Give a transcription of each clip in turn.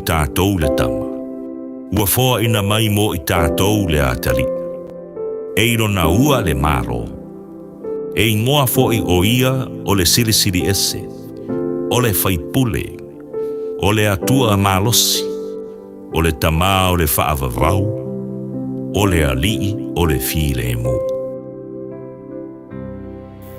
tātou le tama. Ua foa ina mai mo I tātou le atali. Eiro na ua le maro. E ingoa fo'i o ia o le sirisiri ese. O le faipule. O le atua malosi. O le tama o le whaavavau. O le alii o le file e mu.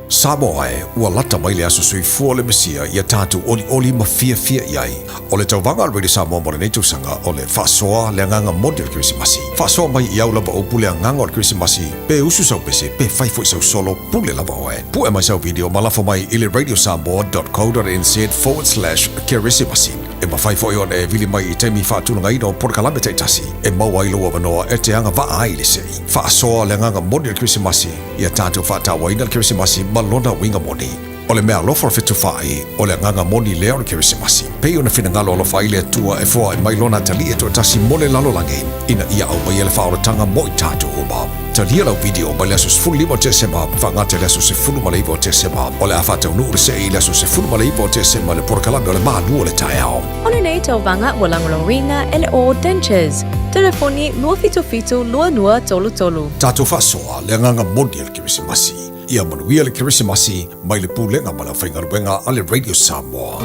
Samoa e ua lata mai le aso sui fua le mesia ia tātou oli ma fia iai. O le tauvanga al Radio Samoa mo le nei tausanga o le whaasoa le anganga modi o le Krisimasi. Whaasoa mai I au lava o pule anganga o le Krisimasi, pe usu sau pese, pe whaifo I sau solo pule lava o e. Pu e mai sau video malafo mai I le radiosamoa.co.nz/Krisimasi. E ma whaifo I on e vili mai I teimi whaatulanga ino porkalame teitasi. E maua I loa wanoa e te anga waa ai le sei. Whaasoa le anganga modi o le Krisimasi, ia tātou whaatawa ina le Krisimasi malona winga moni. O le mea lofa fitu whai, o le nganga moni leo le Krisimasi. Pei ona whina ngalo alo whai le tua e fua e mailona tali e tua tasi mole lalo langi. Ina ia au mai ele whaora tanga mo I tātou uma. Talia lau video mai leso se fulu lima te sema, whangate leso se fulu maleivo te sema. O le awhatau nuu le sei leso se fulu maleivo te sema le porkalame o le maa lua le tae ao. Ona nei tau vanga o langolonginga ele o dentures. Telefoni lua fitu lua tolu. Tātou whasoa le nganga moni le Krisimasi. Ia manuia le Krisimasi mai le pūlenga ma la whaingaruenga a le Radio Samoa.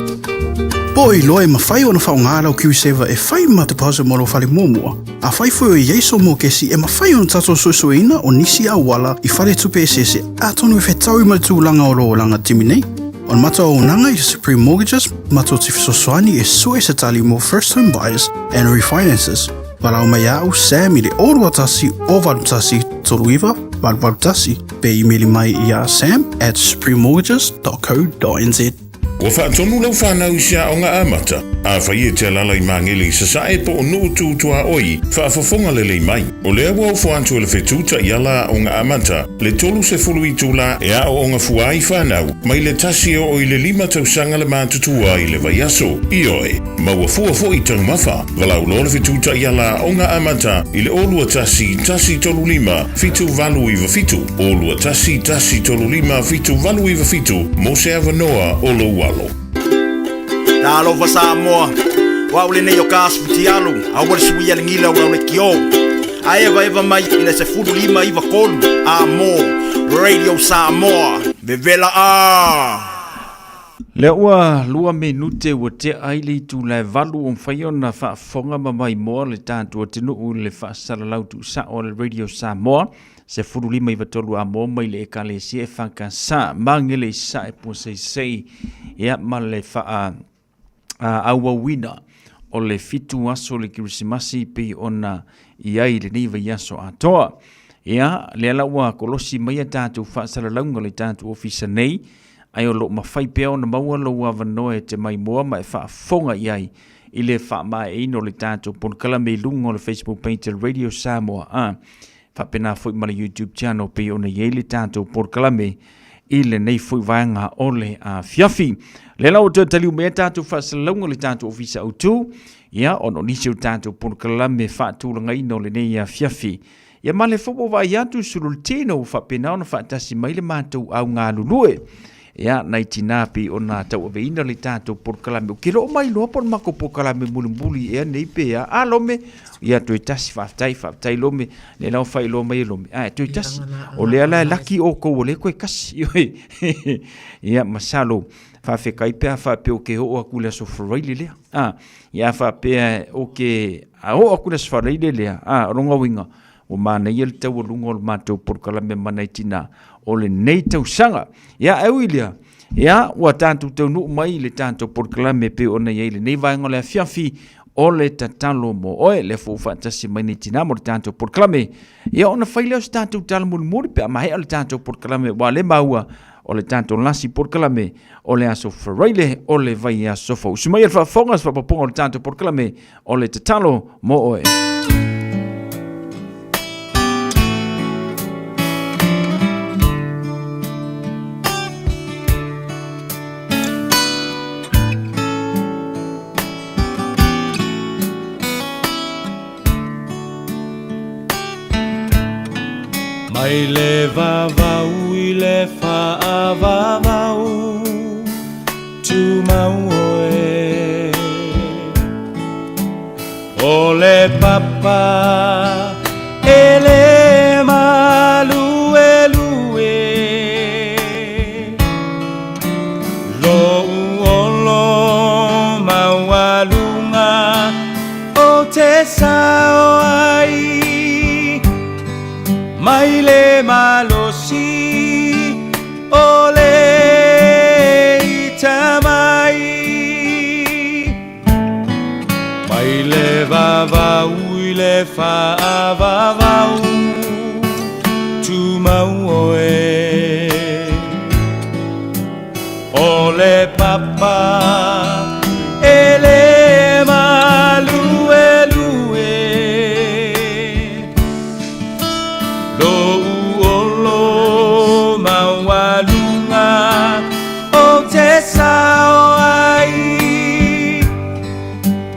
Poi loe ma whai ona whaongara o Q7 e whai ma te pause molo whare mōmua. A whai fwoi o Ieiso mō kesi e ma whai ona tato sosoina o nisi a wala I whare tupe esese a tonu e whetau I matūlanga o loo langa timinei. On mata o nanga I Supreme Mortgages, mata o tifisoswani e sue se tali mo first home buyers and refinances. Walau mai au Sam le orua tasi o valutasi toluiva valutasi pe emaili mai I sam@suprememortgages.co.nz. Ua whaatonu lau whanau sia o ngā amata. A whai e te lalai mangeli sa sae po o nuu tūtua oi, whaafafonga le lei mai. O lea wau whaantua le whetūta I ala o ngā amata, le tolu se fulu I tūla e a o ngā fuai whanau, mai le tasi o I le 5 tausanga le mātutua I le vai aso. I oe, maua fua fo I tau mawha, walau lo le whetūta I ala o ngā amata, I le olua tasi tolu 5, fitu valu iwa fitu. Olua tasi tolu 5, fitu valu iwa fitu, mo se avanoa o lo walo. Talo va Samoa, wa ule nei o kasputi alu, a wale sui ale ngila wa ule kio. A eva mai ina se fulu 5 iwa kolu, a mo, Radio Samoa, vevela a. Le ua lua minute ua te aili tu le valu o mwhaiona whaafonga mamai moa le tātua tinu u le whaasalalau tu sa o le Radio Samoa. Se furu 5 iwa tolu a mo mai le ekalesia e whankasa mangele I sa e pusei ia ma le wha awawina o le fitu aso le Krisimasi pe ona iai le niva yaso atoa. Ia le ala ua kolosi mai a tātou whaasalaunga le tātou ofisa nei ai o lo mawhai pea ona maua lo ua vanoe te mai moa ma e whaafonga iai I le wha mai ino le tātou ponkala me lunga o le Facebook page Radio Samoa whapena fwoi ma le YouTube channel pe ona iei le tātou porkalame I le nei fwoi vaenga o le fiafi. Le lau te taliu mea tātou whaasalaunga le tātou ofisa autu, ia ono nisi o tātou porkalame whaatulanga ino le nei fiafi. Ia ma le fwoi vai atu sulultino whapena ona whaatasi mai le mātou au ngā lulue. Ia nai tinapi ona tau aveina le tātou porkalame. Ke loo mai loa pon mako porkalame mulimbuli ea nei pea. A lome, ia tui tasi whaftai lome. Le lau whai loa mai lome. Tui tasi. O lea la laki o kou o le koe kasi. Ia masalo. Whawhekai pea whapea o ke ho o akule aso wharaile lea. Ia whapea o ke ho akule aso wharaile lea. Ronga winga. O mana ia le tau o lunga o le mātou porkalame manai tina o le nei tau sanga. Ia au ilia. Ia ua tātou tau nuu mai le tātou porkalame pe ona ia le nei vaenga le fiafi o le tatalo mo oe le fuwhatasi mai ni tina mo le tātou porkalame. Ia ona whailea o se tātou tala muri pe amahea le tātou porkalame wa le maua o le tātou lasi porkalame o le aso wharaile o le vai aso fau. Sumai al whafongas whapaponga o le tātou porkalame o le tatalo mo oe. Mai le vavau I le whaavavau tu mau oe O le papa e le malue lue lo uolo mawalunga o te sao ai mai le malosi o le itamai mai le vavau i le whaavavau tu mau oe o le papa e le malue lue lo uolo mawalunga o te sao ai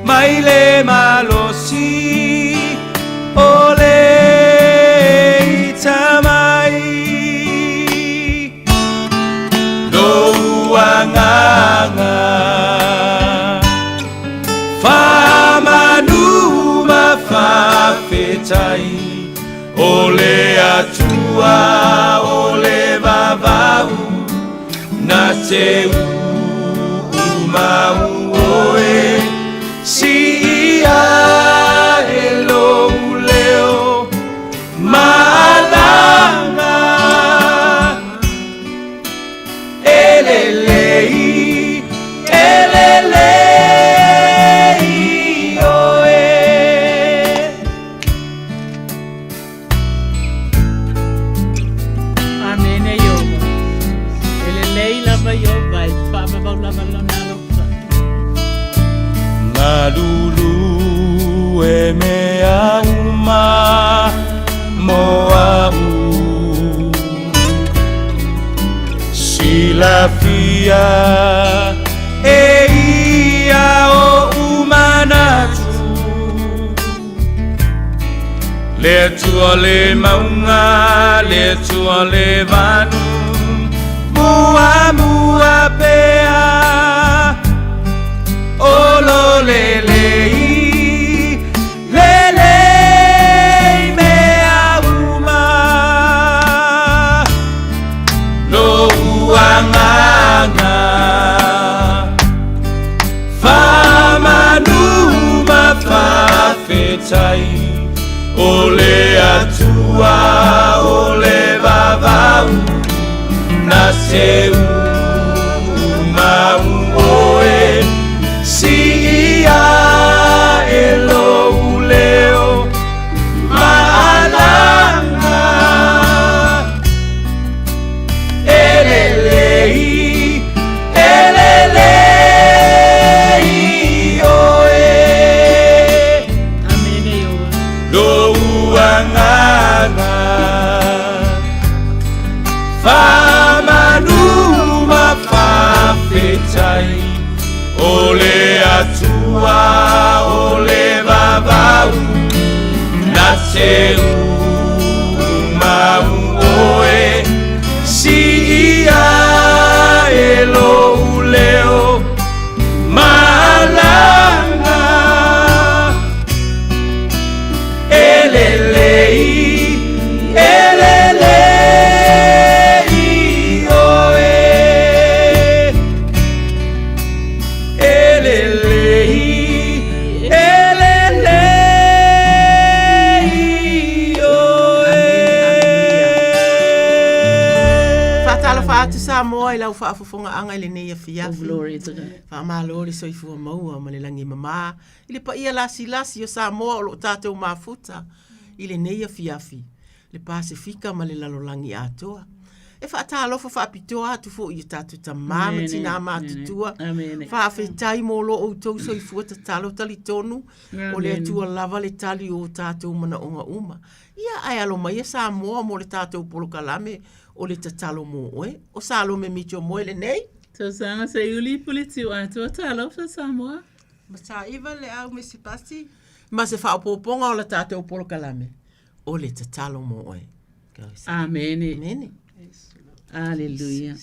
mai le malosi o le itamai lo uanganga famanu mafafetai o le atua o le vavau na te umau oe si ia e lo leo malanga elelei elelei oe Amene yoga. Elelei lava yoga. Papa va lava lana lofa. Malulu e mea uma moau Silafia e ia o umanatu Le tua le maunga, le tua le vanu Mua mua pea O lo le lei, le lei mea uma Lo uanganga Famanuma fafetai O le atua, o le vavau Na se uma oe Si ia e lo leo maalanga elelei elelei oe Amene yoga. lo uanganga famanuma fafetai o le atua o le vavau na te umau oe si ia e lo leo malanga elelei elelei oe elelei elelei oe Fatalo fatu sa moa I lau whaafafonga anga I le neia Oh, fiafi. glory to God. Whaamalo le soifua maua ma le langi mama. I le pa ia lasi lasi o sa moa o lo tātou mafuta. I le neia fiafi. Le Pasifika ma le lalolangi atoa. E whaatalofa whaapitoa atu fo I tātou ta mama Amene, tina mātutua. amene. Whaafetai mo lo o tau soifua ta talo tali tonu. O le Amen. atua lava le tali o tātou mana onga uma. Ia ai alo mai e sa moa mo le tātou polokalame o le tatalo mo oe. O sa alo me mitio mo le nei. So sanga se yuli puliti wa to talo sa Samoa. Masa iwa le au me sipasi. Ma se whaapoponga o le tātou polokalame. O le tatalo mo oe. Amene. Amene. Aleluia.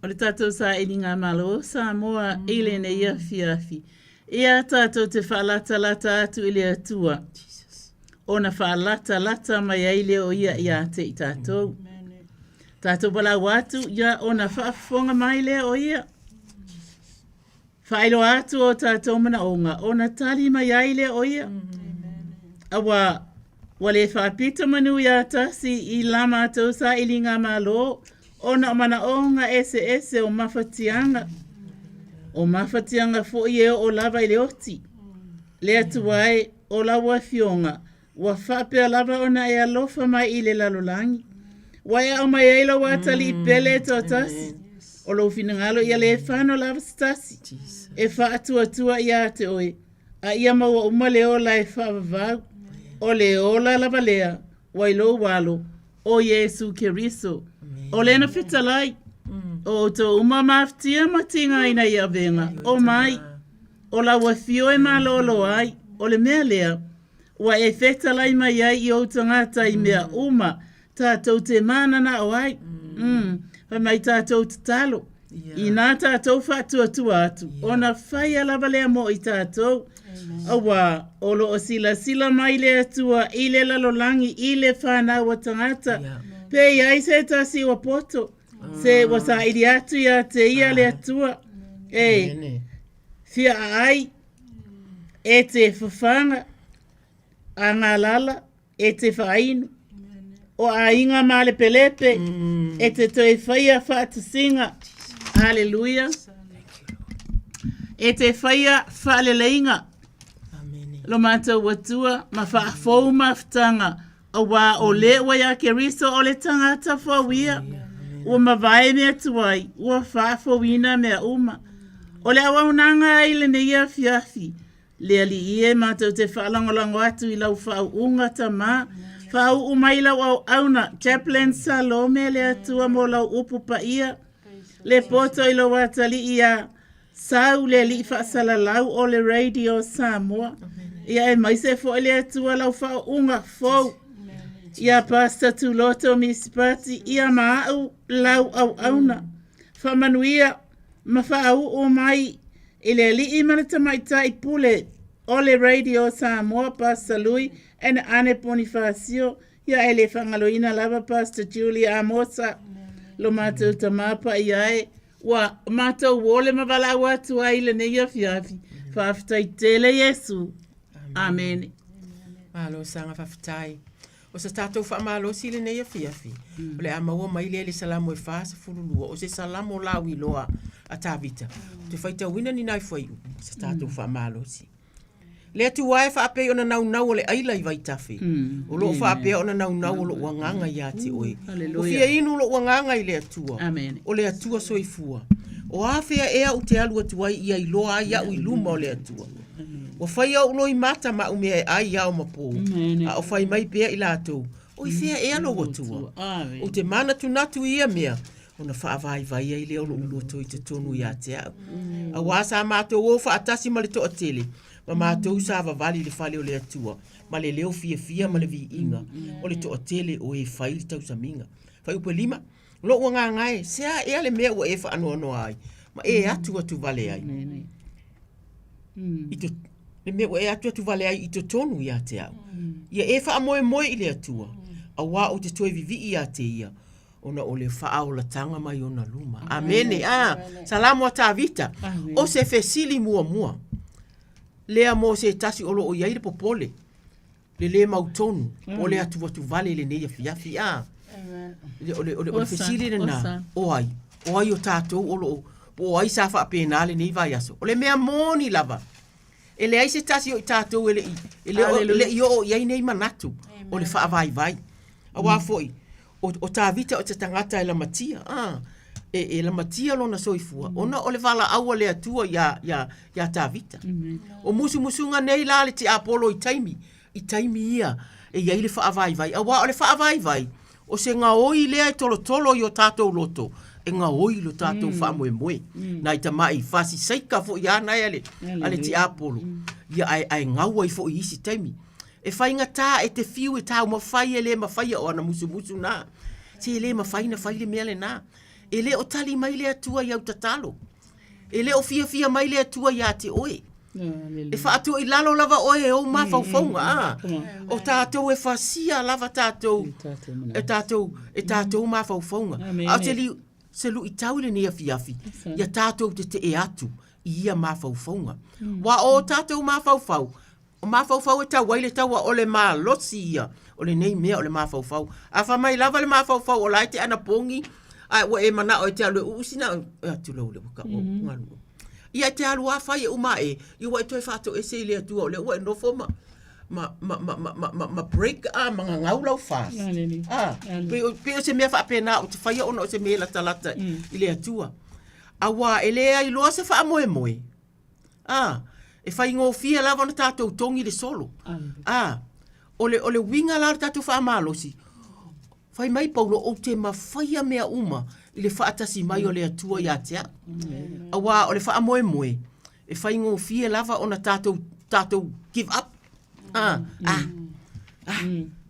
O le tatou sa ilinga malo Samoa ile ne ia fiafi. Ia tātou te whaalata atu i le atua. Ona whaalata mai ai leo ia te i tātou. Tātou pala watu, ia ona whaafonga mai leo ia. Whaelo atu o tātou mana onga, ona tali mai ai leo ia. Awa, wale whaapita manu ia tasi i lama tau sa ilinga malo. Ona mana onga ese o mawhatianga. O mawhatianga fo i eo o lava i le oti. Le atuai o lawa fionga. Wa whapea lava ona e alofa mai i le lalolangi. Wa e au mai eila wa tali i pele to tasi. O lo finangalo ia le whano lava stasi. E wha atua ia te oe. A ia maua umale o la e whaavavau. O le ola lava lea. Wa ilo walo. O Yesu Keriso. O lena whitalai. O to uma maftia matinga ina ia venga. O mai. O la wafio e malolo ai. O le mea lea. Wa e whitalai mai ai i o tangata i mea uma. Tātou te mana na o ai. Mai tātou te talo. I nā tātou whātua atu. O na whai alava lea mo i tātou. Awa, olo o sila mai lea tua i le lalolangi i le whānau o tangata. Pei ai se tasi o poto. Se wasa iri atu ia te ia le atua. Fia ai. E te whawhanga. A ngā lala. E te whainu. O a inga male pelepe. E te toi whaia whaatusinga. Hallelujah. E te whaia whaaleleinga. Lo mātou watua. Ma whaafou maftanga. A wā o le waya Keriso o le tangata whawia. Ua mawai mea tuai. Ua whaafowina mea uma. O le awa unanga ai le neia fiafi. Le ali ie mātou te whaalangolango atu i lau whau unga ta mā. Whau umaila wau auna. Chaplain Salome le atua mo lau upupa ia. Le poto ilo watali ia. Sau le li whaasalalau o le radio Samoa. Ia e maise fo le atua lau whau unga fau. Ia pasta tuloto misipati. Ia maau lau au auna. Whamanuia mawhau o mai. Ile li imanata mai tai pule. O le radio Samoa pasta lui. Ena ane Bonifacio. Ia ele whangaloina lava pasta Julia Amosa. Lo mātou tamapa iae. Wa mātou wole mawala watu ai le neia fiafi. Whaafitai tele Yesu. Amen. Malo sanga whaafitai. O sa tātou whaamalo si le neia fiafi. O le amaua mai le salamu e whaasa fululua. O se salamu lau i loa a tāvita. Te whaita wina ni nai whaiu. Sa tātou whaamalo si. Le atu wae whaape ona nau o le aila i vaitafi. O lo whaape ona nau o lo wanganga ia te oe. O fia inu lo wanganga i le atua. O le atua soifua. O awhea ea u te alu atuai ia i loa ia u i luma o le atua. O whai au loi mata ma umea ai au mapo. A o whai mai pea i lātou. O i whea ea lo atua. O te mana tunatu ia mea. O na whaavai vai ai leo lo uloto i te tonu ia te au. A wasa mātou o whaatasi ma le toa tele. Ma mātou sa vavali le whale o le atua. Ma le leo fia ma le vi inga. O le toa tele o e whai li tau saminga. Whai upe lima. Lo ua ngā ngai. Sea ea le mea ua e wha ano ai. Ma e atu vale ai. Le mea ua e atu vale ai i to tonu ia te au. Ia e wha moe i le atua. A wā o te toe vivi ia te ia. Ona o le wha o la tanga mai ona luma. Amene. Salamu a tā vita. O se fesili mua. Lea mo se tasi olo o iaire popole. Le mautonu. O le atu vale le neia fiafi. O le fesili le na. O ai o tātou olo. O ai sa wha penale nei vai aso. O le mea moni lava. E le ai se tasi o i tātou ele i o iai nei manatu. O le wha vai. A wā foi. O tā vita o te tangata e la matia. E la matia lona soifua. Ona o le wala aua le atua ia tā vita. O musunga nei la le te apolo i taimi. I taimi ia. E iai le wha vai. A wā o le wha vai. O se ngā oi lea e tolo i o tātou loto. E ngā oi lo tātou wha moe. Nā i ta mai whasi seika fo i anai ale te apolo. Ia ai ngaua i fo i isi taimi. E whainga tā e te fiu e tāu mawhai e le mawhai o ana musu nā. Te le mawhai na whai le mea le nā. E le o tali mai le atua i au tatalo. E le o fia mai le atua i a te oe. E whaatu I lalo lava oe o mawhauwhaunga. O tātou e whasia lava tātou. E tātou mawhauwhaunga. A te li se lu I taule ni afi. Ia tātou te e atu. Ia mawhauwhaunga. Wa o tātou mawhauwhau. O mawhauwhau e tau waile tau o le mā losi ia. O le nei mea o le mawhauwhau. A whamai lava le mawhauwhau o lai te ana pongi. Ai wa e mana o te alu usina. E atu lau le waka o ngalu. Ia te alu a whai e umae. I wa e toi whato e se le atua o le ua e nofo ma break a mga ngau lau fast. Pe o se mea whaapena o te whaia ona o se mea lata I le atua. A wa e lea I loa se wha moe moe. E whai ngō fia lava na tātou tongi le solo. O le winga la tātou wha amalosi. Whai mai paulo o te mawhaia mea uma I le whaatasi mai o le atua ia tea. Awa o le wha moe moe. E whai ngō fia lava o na tātou give up.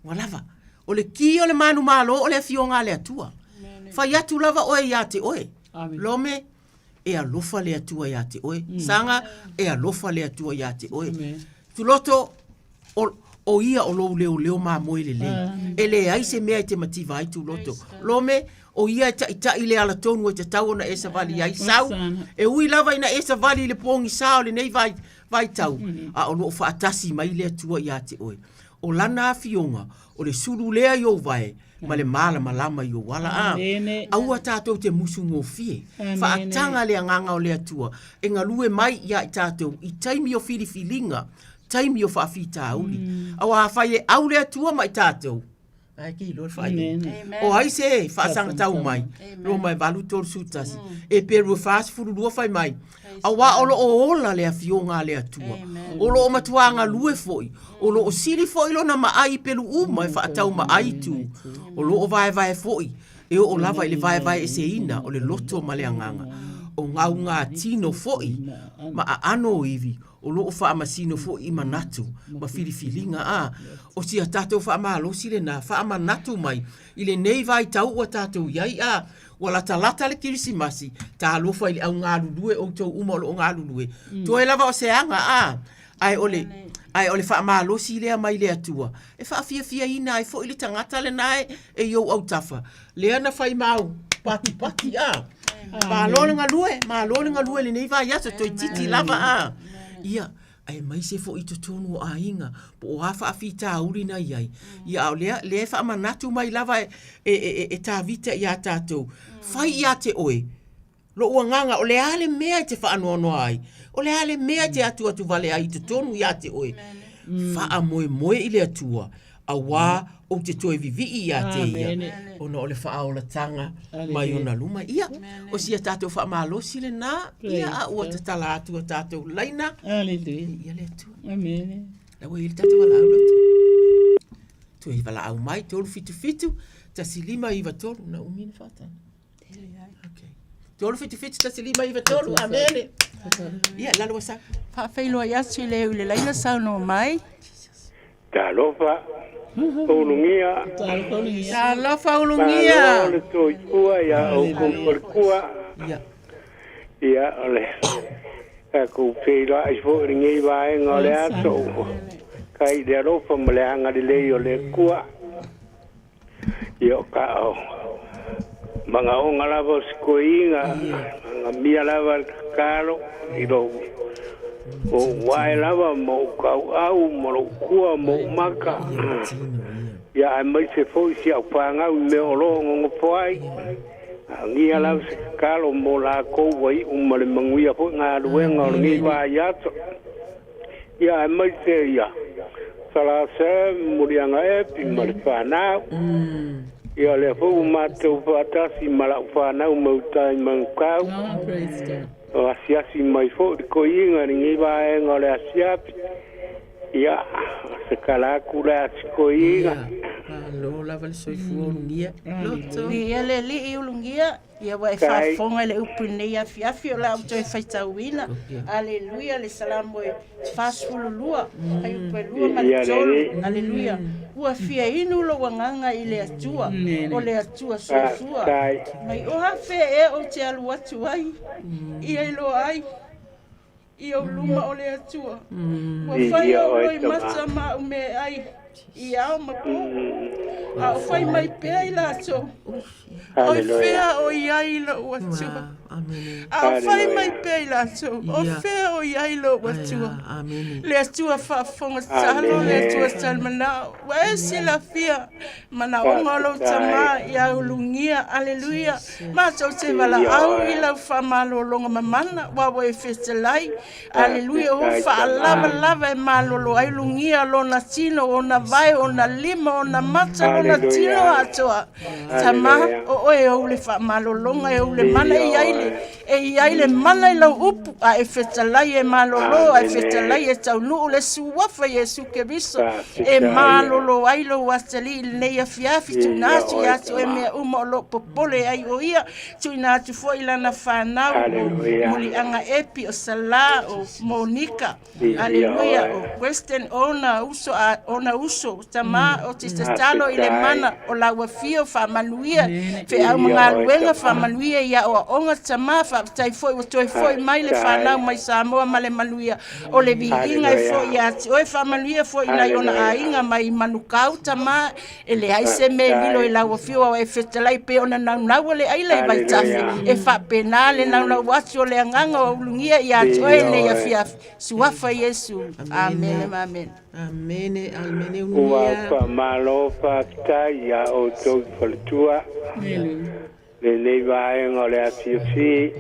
Wa lava. O le ki o le manu malo o le fionga le atua. Whai atu lava oe ia te oe. Lome e alofa le atua ia te oe. Sanga e alofa le atua ia te oe. Tuloto o ia o lou leo mā moe le le. E le ai se mea I te mativa ai tuloto. Lome o ia I le ala tonu e te tau na esa vali ai sau. E ui lava ina esa vali le pongi sao le nei vai tau. A o loo whaatasi mai le atua ia te oe. O lana a fionga o le suru lea I o vai. Ma le mala malama I o wala. Aua tātou te musu ngō fie. Whaatanga le anganga o le atua. E ngā lue mai ia I tātou I taimi o filifilinga. Taimi o whaafita auli. Awa hawhai e au le atua mai tātou. Ai ki lor whai. O hai se whaasanga tau mai. Ro mai walu tōru sutasi. E peru whaas fururua whai mai. Awa olo o ola le afionga le atua. Olo o matuanga lue foi. Olo o siri foi lo na maai pelu uma e whaatau maai tu. Olo o vai foi. E o lava I le vai e se ina o le loto ma le anganga. O ngau ngā tino foi. Ma a ano iwi. O loo wha amasino fo I manatu, ma filifilinga o sia tātou wha amalosi le nā, wha amanatu mai, I le nei vai tau ua tātou iai wala talata le kirisimasi, tā lofa I le au ngā lulue o tau uma o ngā lulue. Toi lava o se anga ai ole wha amalosi lea mai le atua. E wha fia ina ai fo I le tangata le nae e iou au tafa. Lea na whai mau, pati Ma lole ngā lue le nei vai asa toi titi lava Ia, ai mai se fo I to tonu o ainga, po o hafa afita auri na iai. Ia o lea wha manatu mai lava e tā vita ia tātou. Whai ia te oe. Lo ua nganga, o lea le mea te wha anono ai. O lea le mea te atu vale ai to tonu ia te oe. Wha moe I le atua. A wā o te toi vivi ia te ia. Ona o le wha aola tanga mai ona luma. Ia, o sia tātou wha malosi le nā. Ia a ua te tala atu a tātou laina. Ia le atua. La wai ili tātou wala au lotu. Tu e wala au mai, tolu fitu. Ta silima iwa tolu. Na umina whatana. Tolu fitu, ta silima iwa tolu. Amene. Ia, lalo wasa. Whawhailoa iasu I le laina sauno mai. Ta lofa. Ulungia. Ta lofa ulungia. Ole toi kua ia o kumperkua. Ia ole. Ku pila I fo ringi vai ngole ato. Kai de lofa mole anga de le ole kua. Ia ka o. Manga o ngala vos koinga. Mia lava kalo I do. O wai lava mo kau au mo kua mo maka ya mai se foi si au panga me o lo ngo foi ngia la kalo mo la ko wai mo le manguia fo nga lu ngo ngi va ya ya mai se ya sala se murianga e pi marfana ya le fo mato fata si mala fana mo tai mankau o asiasi mai fo ko inga ni va en ole asiapi ia se kala kula ko inga lo la val soi fu ngia Ia le li ulungia ia wa fa fonga le upune ia fiafi o la auto e faita wina. Aleluia le salamo e fasulua ai pelua maltol. Aleluia. Ua fia inu lo wanganga I le atua o le atua sua. Mai o hafe e o te alu atu ai. Ia ilo ai. I o luma o le atua. Wa whai o roi masa ma o me ai. I ao ma po. A o whai mai pēr i lato. O whea o iai la o atua. A o whai mai pēr i lato. O whea o iai la o atua. Le atua whaafonga talo, le atua salmana. Wa e si la fia. Mana o ngalo tama i au lungia. Aleluia. Ma tau te wala au i lau whamalo longa mamana. Wawa e whetalai. Aleluia. O whaalava e malolo ai lungia lona tino o na vai o na lima o na mata o na tino atoa. Tama o e o le whaamalolonga e o le mana i aile. E i aile mana i lau upu a e whetalai e malolo a e whetalai e tau nuu le suwafa i e suke riso. E malolo ailo watali i nei a fiafi tu nātu i atu e mea uma o lo popole ai o ia. Tu nātu fo i lana whanau o muli anga epi o Sala o Monika. Aleluia. O Western ona uso tama o te talo i le mana o laua fio whamanuia. Fe au mga aluenga whamanuia ia o onga tama whaatai foi o toi foi mai le whanau mai Samoa ma le manuia. O le vihinga e foi ia ti oe whamanuia foi i lai ona a inga mai manukau tama e le aise me lilo i laua fio o e whetalai pe ona naunau le aile i vai tafi. E whapena le naunau watu o le anganga o ulungia ia ti oe le ia fiafi. Suafa Yesu. Amen. Amen. Amene, amene Ua unia. pa malo pa kita ia o tau whaletua. Le nei vaenga o le afiafi.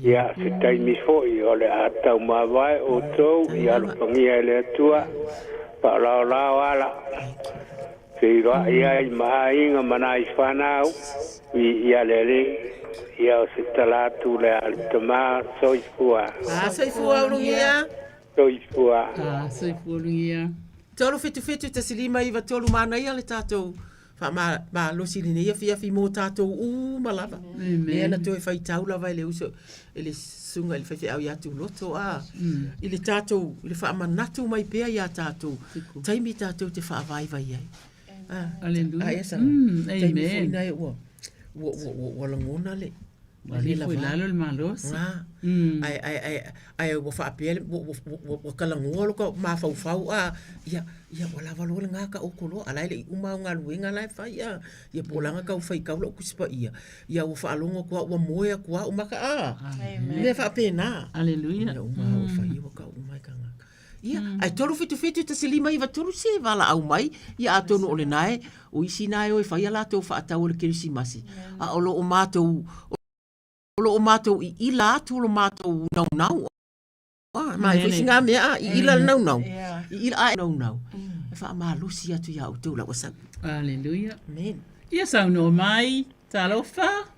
Ia se taimi foi o le atau mawai o tau ia lupangia e le atua. Pa lao lao ala. Whiroa ia i maha inga mana i whanau. Ia le le. Ia o se talatu le alitama soifua. Soifua unuia. Soifua. Soifua unuia. Tolu fitu te silima iwa tolu mana ia le tātou. Ma losi le neia fiafi mō tātou malava. Lea na toi whai taula vai le uso. Ele sunga ele whai au iatu loto a. Ile tātou, ile wha amanatu mai pēa ia tātou. Taimi tātou te wha avai vai ai. Aleluia. Amen. Taimi fui nai ua. Ua langona le. Wali foi lalo le malos. Ai wa fa apel wa kalangua lo ka ma fau ia wala valo le ngaka o kolo ala le uma nga luenga lai fa ia polanga ka fai ka lo kuspa ia wa fa longo ko wa moya ko uma ka me fa pena. Aleluia. Uma fa ia ka uma ka ia ai tolu fitu te silima iwa tolu se vala au mai ia atonu ole nai o isi nai o fa ia la to fa atau le kirisimasi a olo o matou o matou i ila atu o matou nau. Ma i fisi ngā mea i ila nau. I ila ai nau. E wha maa lusi atu ia utou la wasau. Aleluia. Amen. Ia sau no mai, talofa.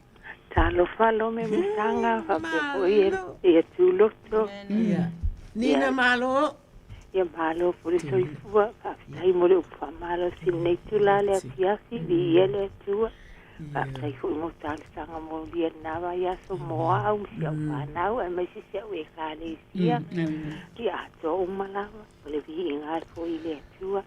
Talofa lo me misanga, whapopo ia tūloto. Nina malo. Ia malo puri soifua, whaftai more upa malo sinei tūlale a fiasi, vi ele atua. Whaftai hui mo tālisanga mo lia nawa ia so moa au siau whanau, e mai si siau e kāle isia. Ki ato o malawa, o le vi inga fo i le atua.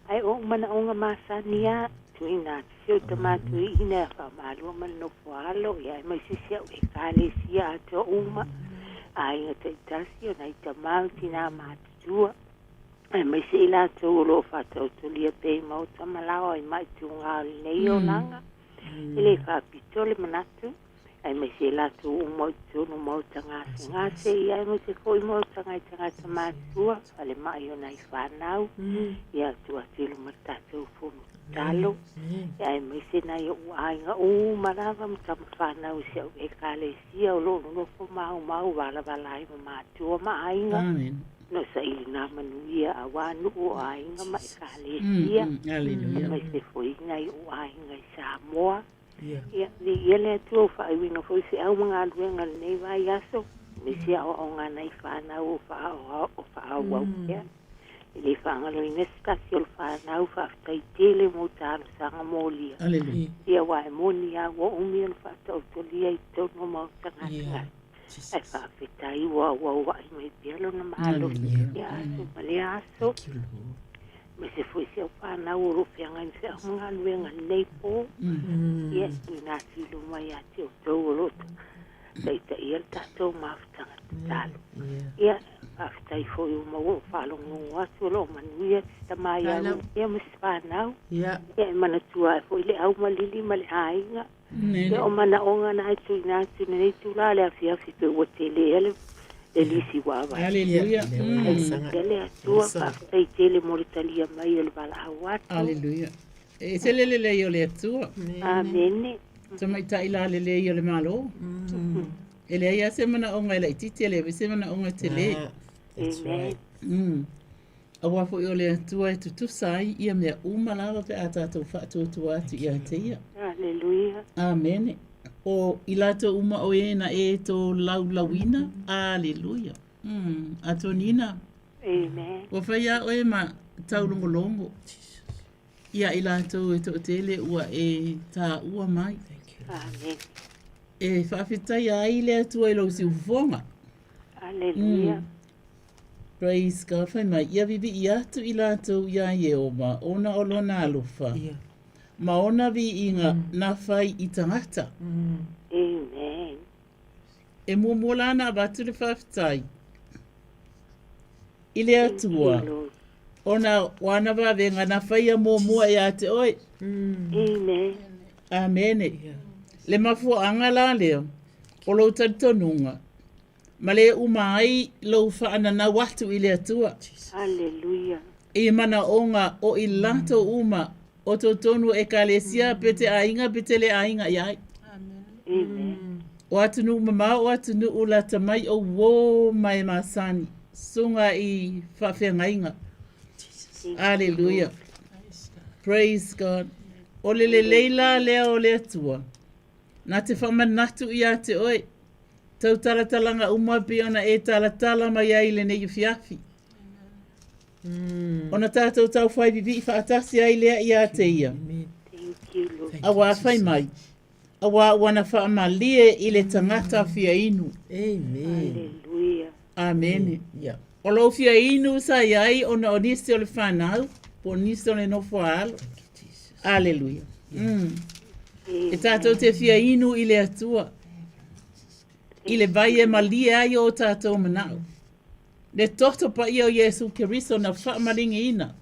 Ai o mana onga masania, tui nā tisio tamatu i ina whamalua mano whalo, ia e mai si siau e kāle isia ato uma. Ai nga te itasi o nai tamau tina mātutua. Ai mai se ila tau lo whatau tulia pei mau tamalawa, ai mai tunga o nei o nanga. Ele whapito le manatu, ai mai se la tu umau tunu mau tangase ngase, ai mai se koi mau tangata mātua, ale mai o nai whanau, ia tu atilu matatu funu talo, ai mai se nai o ainga marawa mtama whanau se au e kale sia o lo nofo mau wala ai mātua ma ainga. No sa ili nā manuia a wānu o ainga mai kale sia. Mai se foi ngai o ainga i Samoa. Ia le atu o whaiwinga foi se au mga aduenga nei vai aso. Me se au o ngā nei whanau o whaau au kia. Ile whaangalo i nestasi o whanau whaftai tele mo tālu sanga mōlia. Ia wae moni a wa umian whatau tolia i tono mau tangata. Ai whawhetai wa i mai pialo na mahalo ia aso male aso me se fui se o whanau o rofianga i se mga luenga nei po ia tui nā silu mai ati o tau o roto Whakataita ia tātou mawhitanga tālo. Ia, whaktai fo i umau whalongongo atu lo manuia tamai au. Ia masi whanau. Ia manatua e fo i le au malili ma le hainga. Ia o mana onga na atu ina atu nei tula le afiafi pe ua tele ele. Elisi wawa. Hallelujah. Ele atua whaktai tele moritalia mai ele wala hawatu. Hallelujah. E se lele le yo le atua. Amene. Tama ita ila le le yo le malo. Ele ia se mana onga ele ititi ele se mana onga tele. Amen. Awa fo yo le atua e tutu sai ia mea umalawa pe atata ufatu atu ia te ia. Hallelujah. Amen. O ilato uma o ena e to laulawina. Hallelujah. Atonina. Amen. Wa faya o e ma taulongolongo. Ia ilato e to tele ua e ta ua mai. Amen. E whawhitai a ile atua ilo si ufonga. Hallelujah. Praise God. Whai mai, ia vivi i atu ilato ia ie o ma ona olona alofa. Ma ona vi inga na whai i tangata. Amen. E muamolana abatu le whawhitai. Ile atua. Ona wana wawenga na whai a mua e ate oi. Amen. Amen. Le mafu angala leo. O lo tatonunga. Ma le umai lo whaana na watu ile atua. Hallelujah. I mana onga o i lato uma o to tonu e kalesia pete ainga pete le ainga iai. Amen. O atunu mama o atunu ula tamai o wo mai masani. Sunga i whawhengainga. Hallelujah. Praise God. O le leila lea o le atua. Na te whamanatu i a te oi. Tau talatalanga umapi ona e talatala mai ai le nei fiafi. Ona tātou tau whai vivi whaatasi ai lea i a te ia. Thank you, Lord. Awa whai mai. Awa wana whaamalie i le tangata fia inu. Amen. Hallelujah. Amen. Yeah. O lo fia inu sa iai ona o nisi o le whanau. Po nisi o le nofo alo. Hallelujah. E tātou te fia inu i le atua. I le vai e malie ai o tātou manau. Le toto pa i o Yesu Keriso na whaamaringi ina.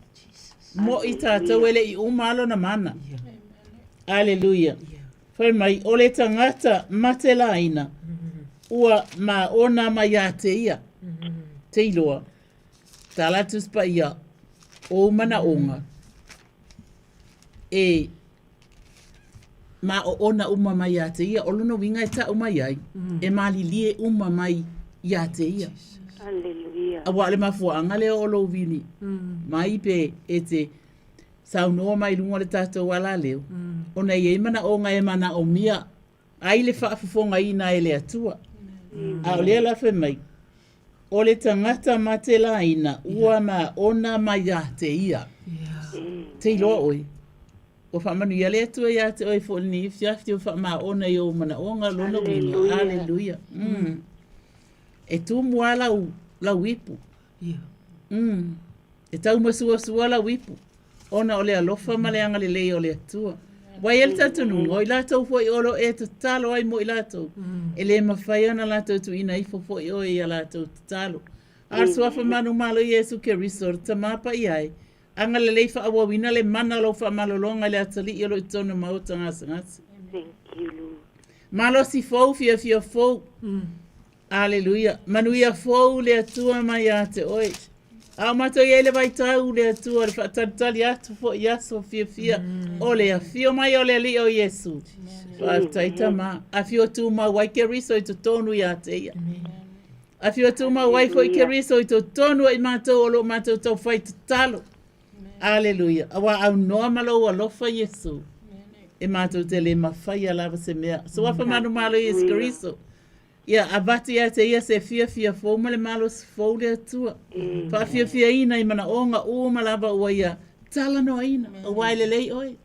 Mo i tātou ele i umalo na mana. Hallelujah. Whai mai, o le tangata matela ina. Ua ma ona mai a te ia. Te iloa. Talatus pa ia. O mana onga. E ma o ona uma mai a te ia. O lono winga e ta uma iai. E mali lie uma mai ia te ia. Hallelujah. Awa le mafuanga le o lo vini. Mai pe e te saunoa mai lunga le tātou wala leo. Ona i e mana onga e mana o mia. Ai le whaafufonga ina e le atua. A o lea la whe mai. O le tangata matela ina. Ua ma ona mai a te ia. Te iloa oi. O whamanu ia le atua ia te oi fo ni fiafti o whama ona i o mana onga lona winga. Hallelujah. E tu mua lau ipu. E tau masua lau ipu. Ona o le alofa ma le anga le lei o le atua. Wai ele tatunu, o i latou fo i olo e tatalo ai mo i latou. E le mawhai ana latou tu ina ifo fo i oi a latou tatalo. Arsu afa manu malo Yesu Keriso, tamapa i ai. Anga le lei wha awawina le mana lo wha malolonga le atali i olo i tonu mauta ngasa ngasa. Thank you, Lord. Malo si fau fia fau. Hallelujah. Manuia fau le atua mai a te oi. A mato i ele vai tau le atua le whaatatali atu fo i aso fia. O le a fio mai o le li o Yesu. Whaataita ma. A fio tu ma wai ke riso i to tonu i a te ia. A fio tu ma wai fo i ke riso i to tonu i mato o lo mato tau whai talo. Hallelujah. Awa au noa malo ua lofa Yesu. E mato te le mawhai a lava se mea. So wafa manu malo Yesu Keriso. Ia, abati a te ia se fia fo ma le malo se fau le atua. Pa fia ina i mana onga o malava ua ia. Tala no ina. O wai le lei oi.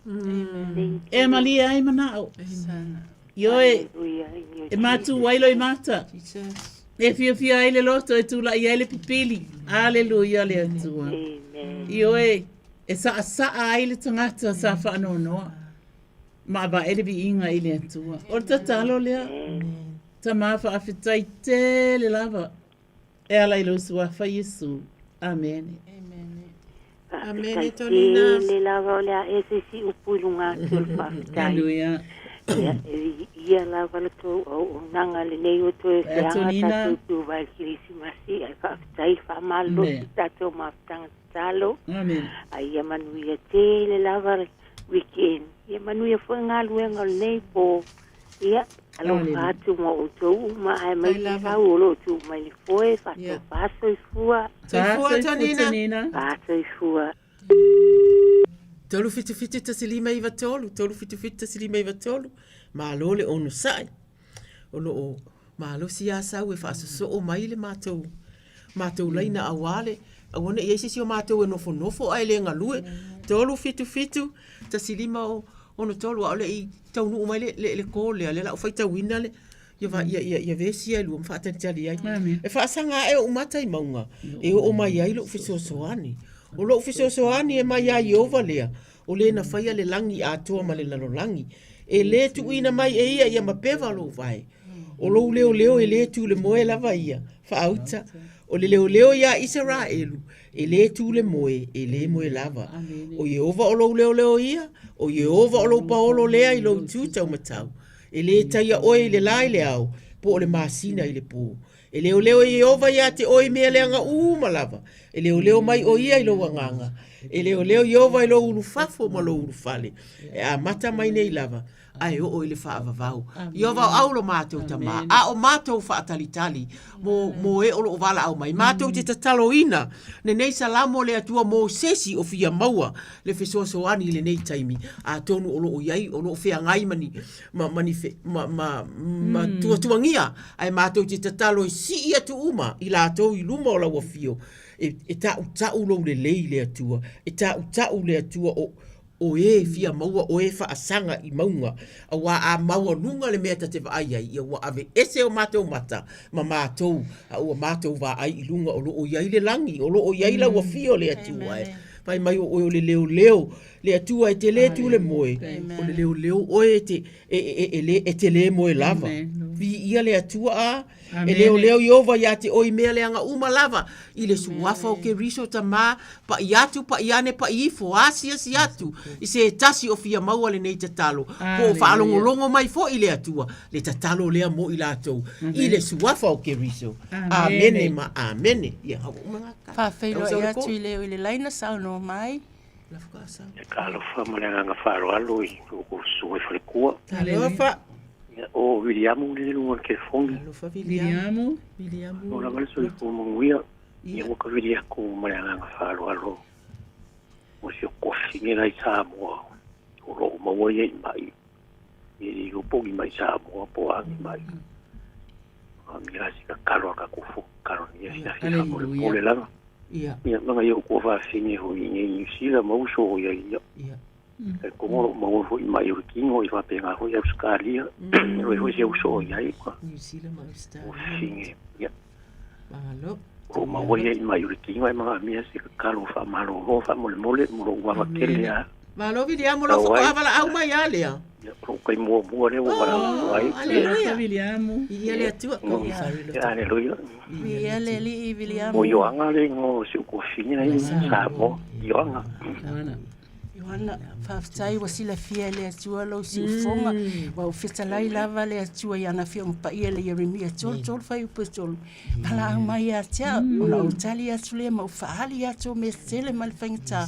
E malia ai manao. Ioe. E matu wailo i mata. E fia ai le loto e tula i ele pipili. Aleluia le atua. Ioe. E sa ai le tangata sa whaanonoa. Ma ba ele bi inga i le atua. O tatalo lea. Tama whaafitai tele lava. E ala ilo sua wha Yesu. Amen. Amen, Tonina. Le lava o lea e se si upulunga tul whaafitai. Hallelujah. Ia lava le tō o nanga le nei o tō e whianga tātou tū vai Kirisimasi. Ai whaafitai whaamalo ki tātou mawhitanga talo. Amen. Ai ia manuia tele lava le weekend. Ia manuia fwoi ngā luenga le nei po. Ia, alo whātu ma o tōu ma ai mai kau o lo tū mai le fwoi whātu whāso i fua. Fua, Tonina. Whāso i fua. Tolu fitu ta silima iwa tolu. Tolu fitu ta silima iwa tolu. Ma lo le onu sai. O lo o. Ma lo si asau e whaasoso o mai le mātou. Mātou laina awale. Awane i eisi si o mātou e nofo ai le ngalue. Tolu fitu ta silima o ono tolu a ole i taunu umai le kōlea. Le la o whaita wina le. Ia vesi ai lua mwhaatantari ai. E whaasanga e o umata i maunga. E o mai ai lo fisosoani. O lo fisosoani e mai ai ova lea. O le na whaia le langi a toa ma le lalolangi. E le tu ina mai e ia mapeva lo vai. O lo leo e le tu le moe lava ia. Whaauta. O le leo ia Israelu. E le tu le moe, e le moe lava. O Yehova o lo leo ia. O Yehova o lo paolo lea i lo tu tau matau. E le taia oe le lai le au. Po o le masina i le pō. E leo e Yehova ia te oi mea leanga malava. E leo mai o ia i lo wanganga. E leo Yehova i lo ulu fafo ma lo ulu fale. E a mata mai nei lava. Ai o ile whaavavau. Yehova au lo mātou tama. A o mātou whaatalitali. Mo e o lo wala au mai. Mātou te tatalo ina. Ne nei salamo le atua mo sesi o fia maua. Le fesoasoani le nei taimi. A tonu o lo o iai. O lo fea ngai mani. Ma tuangia. Ai mātou te tatalo i si ia tu uma. I la atou i luma o la wafio. E tau lo le lei le atua. E tau le atua o e fia maua o e whaasanga i maunga. A wā a maua nunga le mea te whaai ai. Ia wā ave ese o mātou mata. Ma mātou. A ua mātou wā ai i lunga o lo o iai le langi. O lo o iai la wafio le atua e. Pai mai o le leo. Le atua e te le tu le moe. O le leo o e te le moe lava. Vi ia le atua a. E leo Yehova ia te oi mea leanga lava. I le suafa o ke riso ta mā. Pa i atu, pa i ane, pa i ifo. Asia si atu. I se tasi o fia maua le nei tatalo. Po whaalongolongo mai fo i le atua. Le tatalo lea mo i lātou. I le suafa o ke riso. Amene ma amene. Ia hau umangaka. Whawhailo i atu i le laina sao no mai. E kālo whamalenga ngā whāro alo i o sue wharekua. Alofa. O Williamu le lunga ke fongi. Alofa Williamu. O la malso i fumunguia. Ia waka viria ko malenga ngā whāro alo. O si o kofi ngira i Samoa. O lo maua i mai. I upongi mai Samoa po angi mai. Mira si ka karo ka kufu. Karo ni ia fia mo le langa. Ia mga ia ko fa fini ho i sila mauso o ia. E como mau foi mai o kingo i fa pega ho ia skalia. Ro se uso ia i kwa. Ni sila mausta. O fini. Ia. Malo. O mau ia mai o kingo ai mga mia si ka kalo fa malo ho fa mole mo wa kele ya. Malo Williamu lo fa avala au mai alea. Pro kai mo le o para ai. Aleluia Williamu. Ia le atua ko Aleluia. Ia le li Williamu. Mo yo anga le ngo se ko fini ai sa mo. Yo anga. Johanna, whawhitai wa sila fia le atua lau si ufonga. Wa uwhitalai lava le atua i ana fia umpa ia le Yeremia. Tol whai upa tol. Pala au mai a tea. O la utali atu le ma ufahali atu me tele ma le whaingata.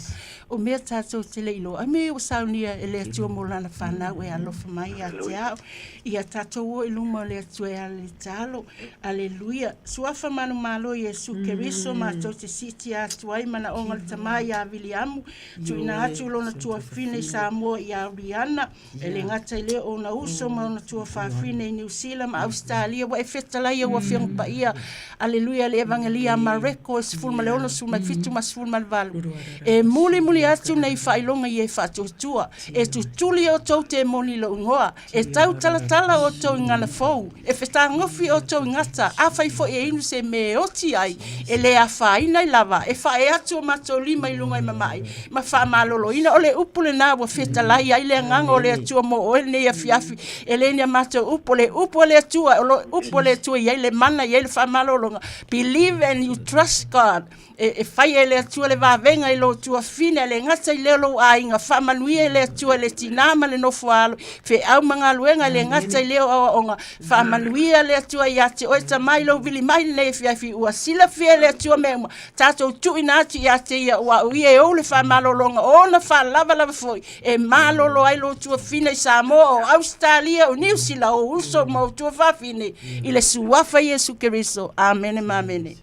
O mea tātou tele ilo. A me o saunia e le atua mo lana whanau e alofa mai a tea. Ia tātou o iluma le atua e ale talo. Aleluia. Suafa manu malo Yesu Keriso ma tau te siti atu ai mana onga le tamai a Williamu. Tu ina atu lona tua fine Samoa i Ariana. E le ngata i le o na uso ma ona tua whawhine i New Zealand ma Australia. Wa e whetalai wa whiang pa ia. Aleluia le evangelia mareko e sifulma le ono suma fitu ma sifulma le valu. E muli atu nei whailonga i e whatutua. E tutuli o tau te moni lo ungoa. E tau talatala o tau ngana fau. E wheta ngofi o tau ngata. A whaifo e inu se me oti ai. E le a whaina i lava. E whae atu o mato lima i lunga i mamai. Ma wha malolo ina o le upu le nā ua whetalai ai le nganga o le atua mo o le ia fiafi e le nia mata upu le atua o le upu le atua iai le mana iai le whamalolonga. Believe and you trust God. E whai e le atua le wawenga i lo tua fine le ngata i leo lo a inga whamanuia le atua le tinama le nofo alo fe au mga luenga le ngata i leo awa onga whamanuia le atua i ate o e tamai lo vili mai le fiafi ua sila fia le atua meuma tatou tu inati i ate ia ua ui e o le whamalolonga o na whalava lava foi e malolo ai lo tua fine i Samoa o Australia o New Zealand o uso mo tua whafine i le suafa Yesu Keriso. Amen ma amene.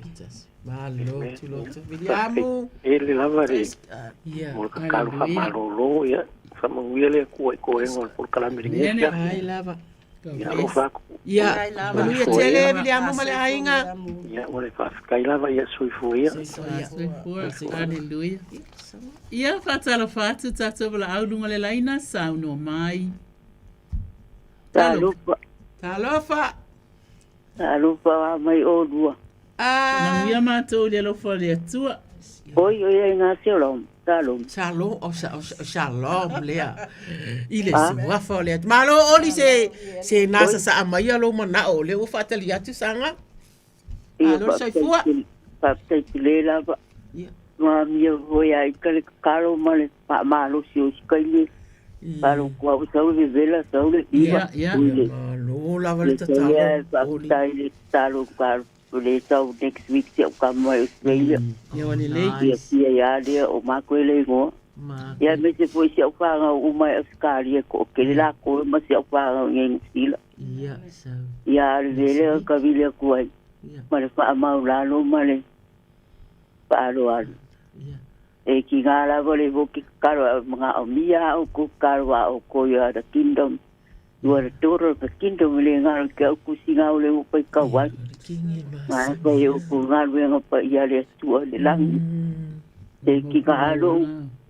Malo tu lotu Williamu. Ele lava re. Mo ka kalu fa malolo ya. Fa manguia le ko ngol por kala miringa. Ai lava. Ya lo fa. Ya. Malu ya tele Williamu male ainga. Ya ole fa kai lava ya soifuia. Hallelujah. Ia fatala fatu tato bala audunga le laina sauno mai. Talofa. Talofa mai odua. Na ia mātou le lofa le atua. Oi ngā shalom. Shalom, shalom lea. Ile suafa lea. Malo oli se nasa sa amaya lo mana o le ufa tali atu sanga. Alo sai fua. Paptai tilela ba. Ma mia voia i kale karo male pa malo si o skaile. Palo kwa usau de vela sau de iba. Malo la valta talo. Paptai le talo karo. Le sau next week se o kama Australia. Ia wani lei. Ia ia dia o makwele ngo. Ia me se foi se o fanga o mai Australia ko ke la ko ma se o fanga ngeng sila. Ia so. Ia le ka vile ko ai. Ma le fa ma la no ma le. Pa lo al. E ki ngala vole vo ki karo mga omia o ko karo o ko ya the kingdom. You are the daughter of the kingdom le ngal ke ku singa le o pe ka wa. Ma pe o ku ngal we ngapa ia le tu le lang. E ki ka lo.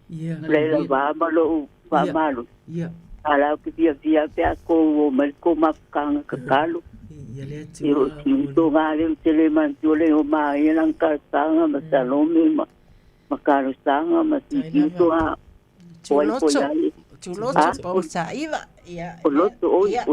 Le la va ma lo va ma lo. Ala ki via pe ko o mer ko ma kang ka kalo. Yo ti to ngale tele man tu le o ma ia lang ka sanga ma salome ma karo sanga ma ti to a. Chuloto pa sa iba. O loto o ia.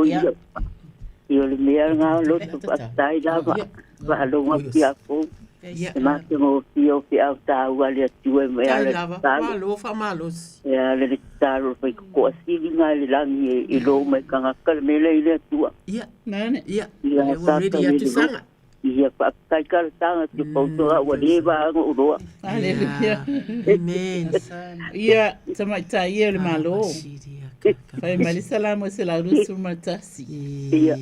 Io le mea ngā loto pastai lava. Waalonga ki ako. E mate mo fio fi au tāua le atue mea le talo. Malo fa malos. Ea le talo fai ko asili ngā le langi i lo mai kangaka le mele i le atua. Ia. Nane. Ia. Ia wamedi atu sanga. Ia pakai kar tanga ki pautoa ua lewa anga uroa. Hallelujah. Amen. Ia tamaita ia le malo. Fai mali salamo se la rusu matasi. Ia.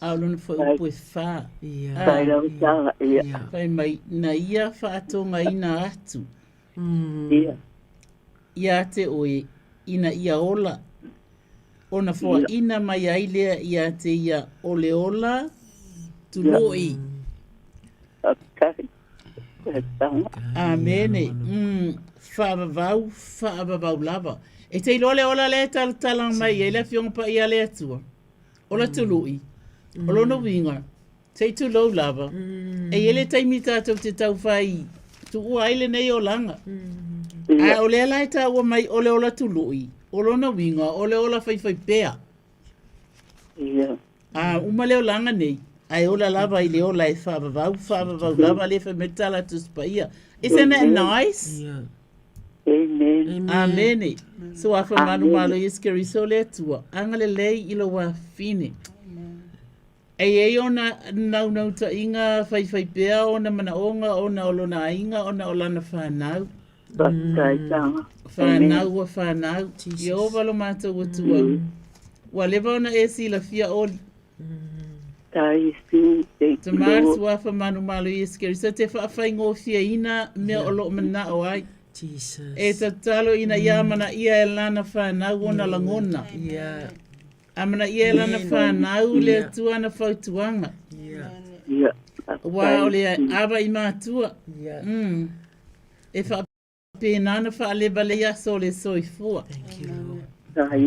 Aulun fo upo e fa. Fai lau tanga ia. Fai mai na ia fa atonga ina atu. Ia. Ia te oe ina ia ola. Ona fo ina mai ailea ia te ia ole ola. Tuloi. Amene. Whaabavau lava. E te ilole ola le talang mai, e le fiong pa ia le atua. Ola tuloi. Olo no winga. Te tulou lava. E ele taimi tātou te tau whai. Tu ua aile nei o langa. A ole ala e tā ua mai ole ola tuloi. Olo no winga, ole ola whai pea. A uma leo langa nei. Ai ola lava i le ola e whaabavau lava le whametala tu spaia. Isn't that nice? Yeah. Amen. Amen. So afa manu malo iskeri so le tua. Angale lei ilo wa fine. E ona nau ta inga fai pea ona mana onga ona olona inga ona olana whanau. Whanau. Yo valo mata watua. Waleva ona e sila fia oli. Tamars wafa manu malo iskeri. So te whaafai ngofia ina mea olo mana o ai. Jesus. E tatalo ina ia mana ia e lana whanau ona langona. Yeah. Amana ia e lana whanau le atua na whautuanga. Yeah. Wa ole ava i mātua. Yeah. E whapena whaaleba le aso le soifua. Thank you.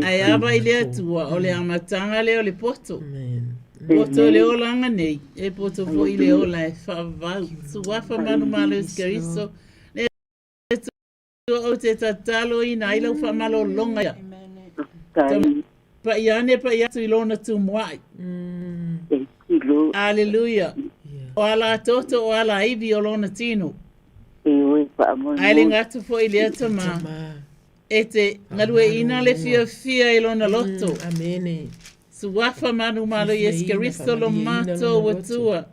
Ai ava i le atua ole amatanga le ole poto. Amen. Poto le olanga nei. E poto fo i le ola e whavau. Suwafa manu malo iskeriso. o te tatalo i na ilau wha malo longa ia. Kai. Pa iane pa iatu ilona tu mwai. Hallelujah. O ala toto o ala ibi o lona tino. Aile ngatu fo ili ata ma. E te ngalue ina le fia ilona loto. Amene. Suwafa manu malo yes Keristo lo mato watua.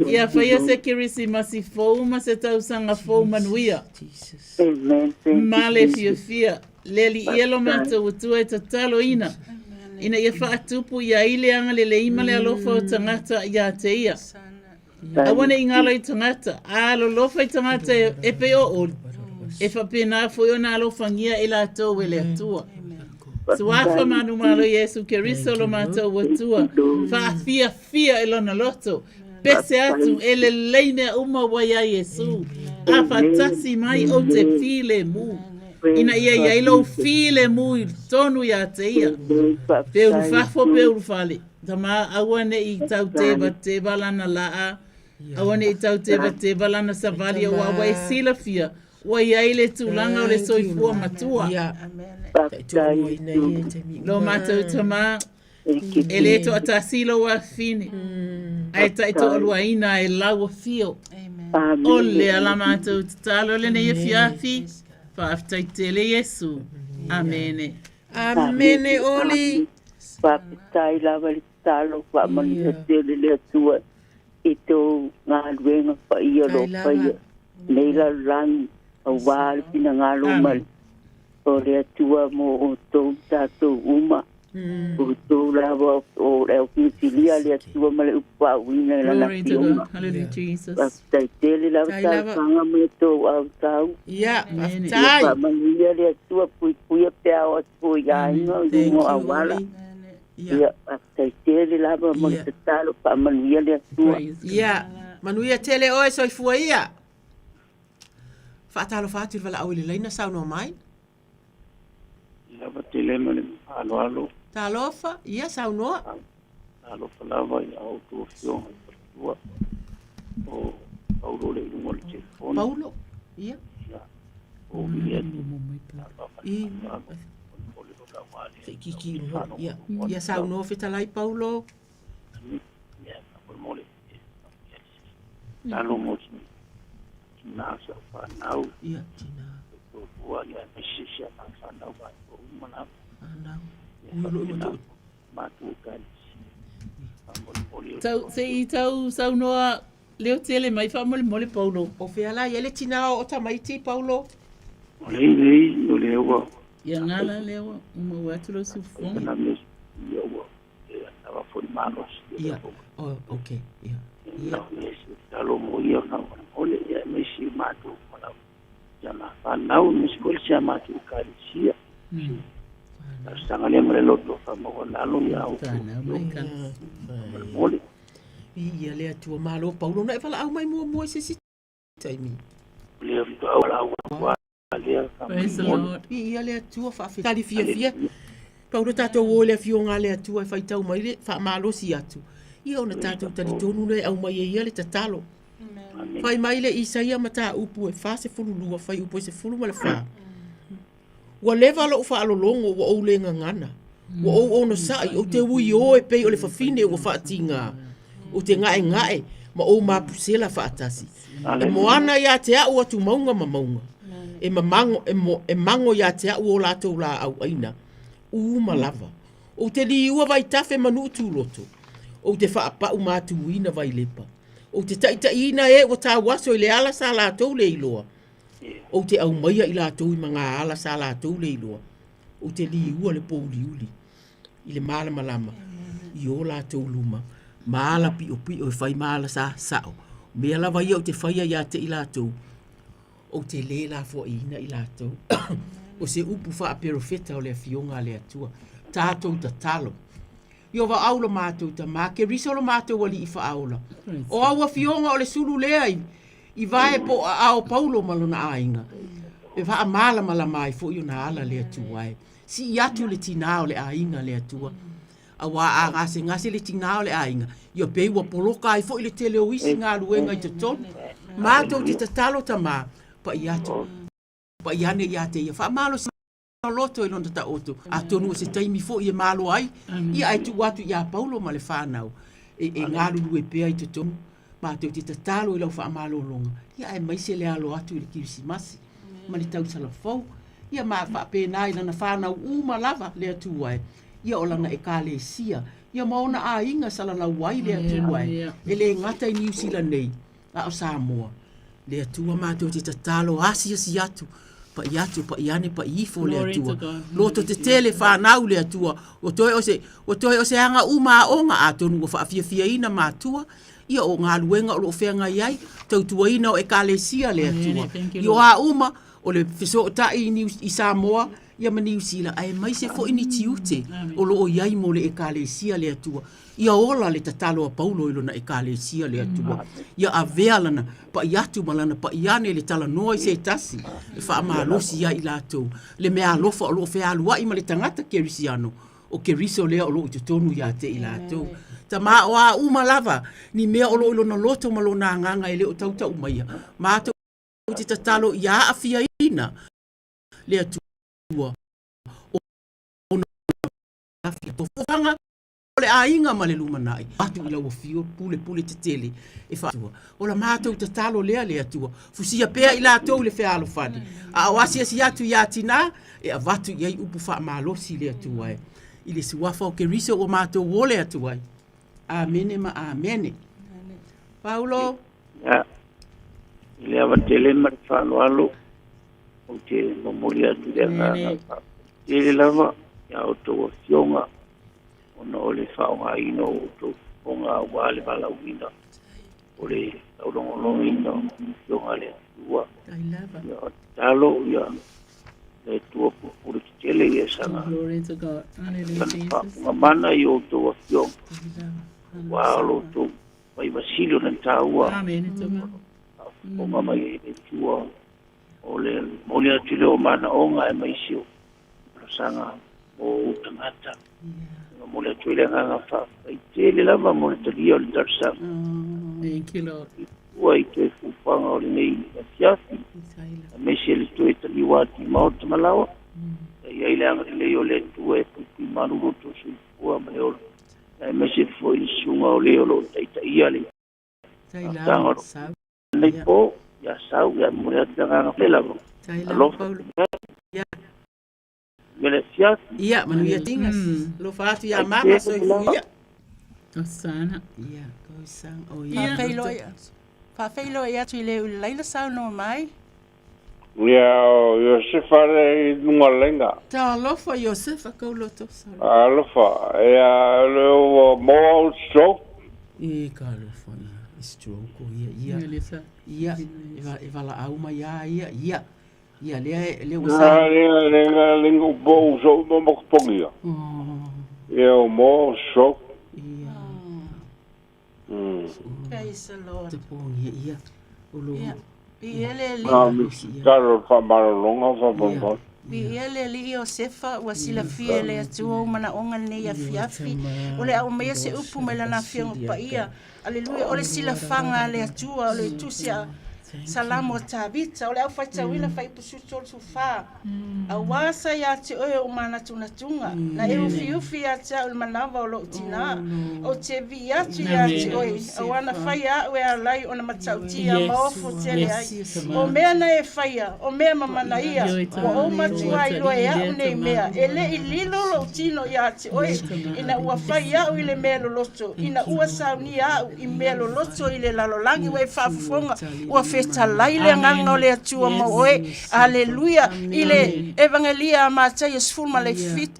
Ia whaia se kirisi masi fouma se tausanga fouma nuia. Male fia. Leli ielo mato watua e tatalo ina. Ina ia whaatupu ia ile anga le leima le alofa o tangata ia te ia. Awane ingalo i tangata. Alo lofa i tangata e pe o olu. E whapena fo i ona alofa ngia ila ato wele atua. Suafa manu malo Yesu Keristo lo mato watua. Fia ilona loto. Pese atu ele leine uma waya Yesu. Afatasi mai o te file mu. Ina ia ilo file mu tonu ya te ia. Peu fafo peu fale. Tama awane i tau te balana laa. Awane i tau te balana savali o awa e sila fia. Wa ia ile tulanga o le soifua matua. Lo matou tama. Ele to atasilo wa fine. Ai taito alua ina e lawa fio. Ole ala matou talo le ne fiafi. Faaftaitele Yesu. Amene. Amene oli. Faaftai lava le talo fa mani tele le tua. Ito ngaluenga pa ia lo pa ia. Neila lang awal pinangalo mal. O le tua mo o tau tatou uma. O tau lava o le ofilia le tua ma le upa uina la na fiuma. Hallelujah, Jesus. Faaftai tele lava tanga me to au tau. Yeah, faaftai. Ia manuia le tua pui pe ao atu ia inga mo awala. Ia faaftai tele lava mo te talo pa manuia le tua. Ia, manuia tele oe soifua ia. Faatalo faatu vala au le leina sauno mai. Lava tele mo le alo. Talofa, ia saunoa. Talofa lava ia au tu fio tua. O Paulo le ngol telefone. Paulo, ia. O ia. Kiki ia. Ia saunoa fetalai Paulo. Ia, mo le. Talo mo nasa fanau. Ia, tina. Wa ia mesisha fanau ba o mana. Anau. Tau saunoa leo tele mai fa mole Paulo. O feala ele tina o tamaiti Paulo. O leo. Ya ngala leo uma watulo sufon. Na mes yo na va for manos. Ia. Oh, okay. Ia. Ia mes talo mo ia na ole ia mesi matu mana. Jana fanau mes kol sia matu kalisia. Sangale mre loto fa mo na lo ya o. Mole. Ia le tua malo Paulo na fala au mai mo se taimi. Le to ala wa le Praise the Lord. Ia le tua fa tali fia. Paulo tato o le fionga le tua fa tau mai le fa malo si atu. Ia ona tato tali tonu le au mai ia le tatalo. Fai mai le Isaia mata upu e fa se fulu lua fai upu se fulu ma le fa. Wa leva lo fa lo longo wa o le ngana. Wa o no sai o te ui o e pe o le fafine o fa tinga. O te ngae ma o ma pusela fa atasi. E moana ya te au atu maunga ma maunga. E mango ya te au o lato la au aina. U malava. O te li ua vai tafe manu tu loto. O te fa pa u ma tu ina vai lepa. O te taita ina e o ta waso le ala sa la to le iloa. O te au maia i la tau i mga ala sa la tau le iloa. O te li ua le pouli uli. I le mala malama. I o la tau luma. Maala pi o e fai maala sa sao. Mea lava ia o te fai ia te i la tau. O te le la fo ina i la tau. O se upu fa a perofeta o le fionga le atua. Tātou ta talo. Io va aula mātou ta mā. Ke riso lo mātou wali i fa aula. O aua fionga o le sulu lea i vae po a o Paulo malona ainga. E va a mala mai fo i na ala le atua e. Si i atu le tinao le ainga le atua. A wa a ngase le tinao le ainga. Io pe ua poloka ai fo i le tele o isi ngā luenga i te tonu. Mātou te tatalo ta mā pa i atu. Pa iane ia te ia. Wha malo sa loto i lona ta oto. A tonu se taimi fo i malo ai. Ia ai tu watu ia Paulo ma le whanau. E ngā lulu e pēa i te tonu. Ma te o te tatalo i lau wha malo longa. Ia ai mai se le alo atu i le Kirisimasi. Ma le tau salafou. Ia ma wha pēnā i lana whanau uma lava le atu ai. Ia o langa e ka le sia. Ia maona a inga salala wai le atu ai. E le ngata i New Zealand nei. A o Samoa. Le atua mātou te tatalo asia si atu. Pa i atu, pa i ane, pa i ifo le atua. Loto te tele whanau le atua. O toi o se anga uma onga a tonu o whaafia ina mātua. Ia o ngā luenga o lo whenga iai. Tautua ina o e kālesia le atua. I o a uma o le fiso o tai i Samoa. Ia ma New Zealand. Ai mai se fo ini tiute. O lo o iai mo le e kālesia le atua. Ia ola le tatalo a Paulo ilo na e kālesia le atua. Ia a vea lana, pa i atu malana, pa i ane le tala noa i se tasi. E wha ama alosi ia i lātou. Le mea alofa o lo whea alua i ma le tangata kerisiano. O keriso lea o lo i te tonu ia te i lātou. Ta maa o a uma lava, ni mea o lo ilo na loto malo na nganga e le o tauta umaia. Maa tau te tatalo ia a fia ina le atua. O na fia tofanga. Ole a inga ma le lumanai. Atu ila ua fio, pule te tele. E whaatua. O la mātou te talo lea le atua. Fusia pēa i lātou le whea alo whani. A awasia si atu i atina, e a watu i ai upu wha malosi le atua e. I le siwafa o ke riso o mātou wole atua e. Amene ma amene. Paulo? Ja. I le awa tele ma le whalo alo. O te momoli atu le ngā. Tele lava, ia o tō fionga. Ona o le whaonga ino o tō onga wale wala uina. O le taurongolongi ino fionga le tua. Ia o talo ia le tua pupuri ki tele ia sanga. Nga mana i o tō fionga. Walo tō mai wasilio na tāua. O mama i le tua. O le moli atile o mana onga e maisio. Sanga o utangata. Mo le tuile nganga fa i tele lava mo le talia o le tarsam. Thank you, Lord. Ua i te fupanga o le nei a fiafi. A mesi le tue tali wati maota malawa. I ai le anga le o le tue pupi maruru to sui fua ma le olo. A mesi fo i sunga o le olo taita ia le. Tanga nei po, ya sau, ya mo le ati nganga le lava. Alofa. Ia, manu ia tingas. Lo fatu ia mama so ia. Osana. Ia, ko sang o ia. Fa feilo ia tu le laila sau no mai. Ia, Josefa le nunga lenga. Ta lofa Josefa ko loto sa. Lofa, ia le mo stroke. E ka lofa stroke o ia. Ia, eva la auma ia. Ia le usa. Le bo so mo pongia. Ia mo so. Ia. Praise the Lord. Te pongia ia. Olo. Bi ele Caro fa longa fa bon. Bi ele li Josefa wa sila fiele atu mana onga nei a fiafi. Ole au me se upu me lana fianga pa ia. Aleluia. Ole sila fanga le atu ole tusia. Salamo tabita ole au faita wina fai pusu tolu fa awasa ya te o mana tunga na e ufi ya te o manava o tina o te vi ya te o awana fai ya we alai ona matauti ya maofu tele ai o mea na e fai o mea mama na ia o matua i loe ya nei mea ele i lilo lo tino ya te o ina ua fai ya o ile mea lo loto ina ua sauni ya i mea lo loto ile lalolangi we fafufonga ua talaile nganga o le atua mo oe. Aleluia. Ile evangelia matai sfulma le fit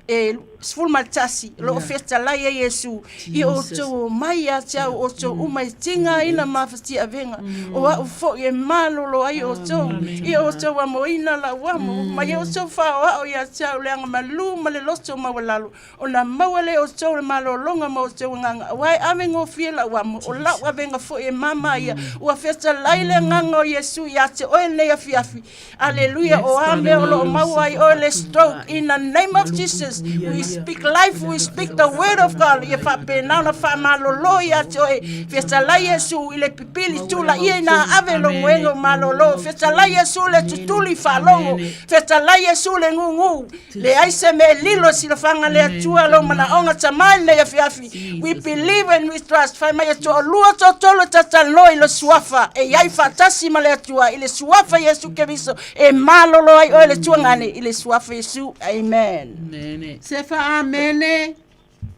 sfulma tasi lo feta la Yesu. I o to mai atia o to umai tinga ina mafati avenga. O fo e malo lo ai o to. I o to wa moina la wa mo mai o to fa o ya tia le nga malu male loto mawalalu. O na mawale o to malo longa mo to nganga. Wai amengo fiela wa mo o la wa venga fo e mama ia. O feta laile nganga o Yesu ia te oe nei a fiafi. Aleluia, o ame o lo mau ai o le stroke. In the name of Jesus, we speak life, we speak the word of God. Ia wha penau na wha malolo ia te oe. Fiatala Yesu i le pipili tula ia na ave lo muengo malolo. Fiatala Yesu le tutuli wha longo. Fiatala Yesu le ngungu. Le aise me lilo si la whanga le atua lo mana onga tamai nei a fiafi. We believe and we trust. Whai mai atua lua to tolo tataloi lo suafa. E iai fatasi ma le atua. I le suafa Yesu keviso. E malolo ai o le tuangane. I le suafa Yesu. Amen. Sefa amene.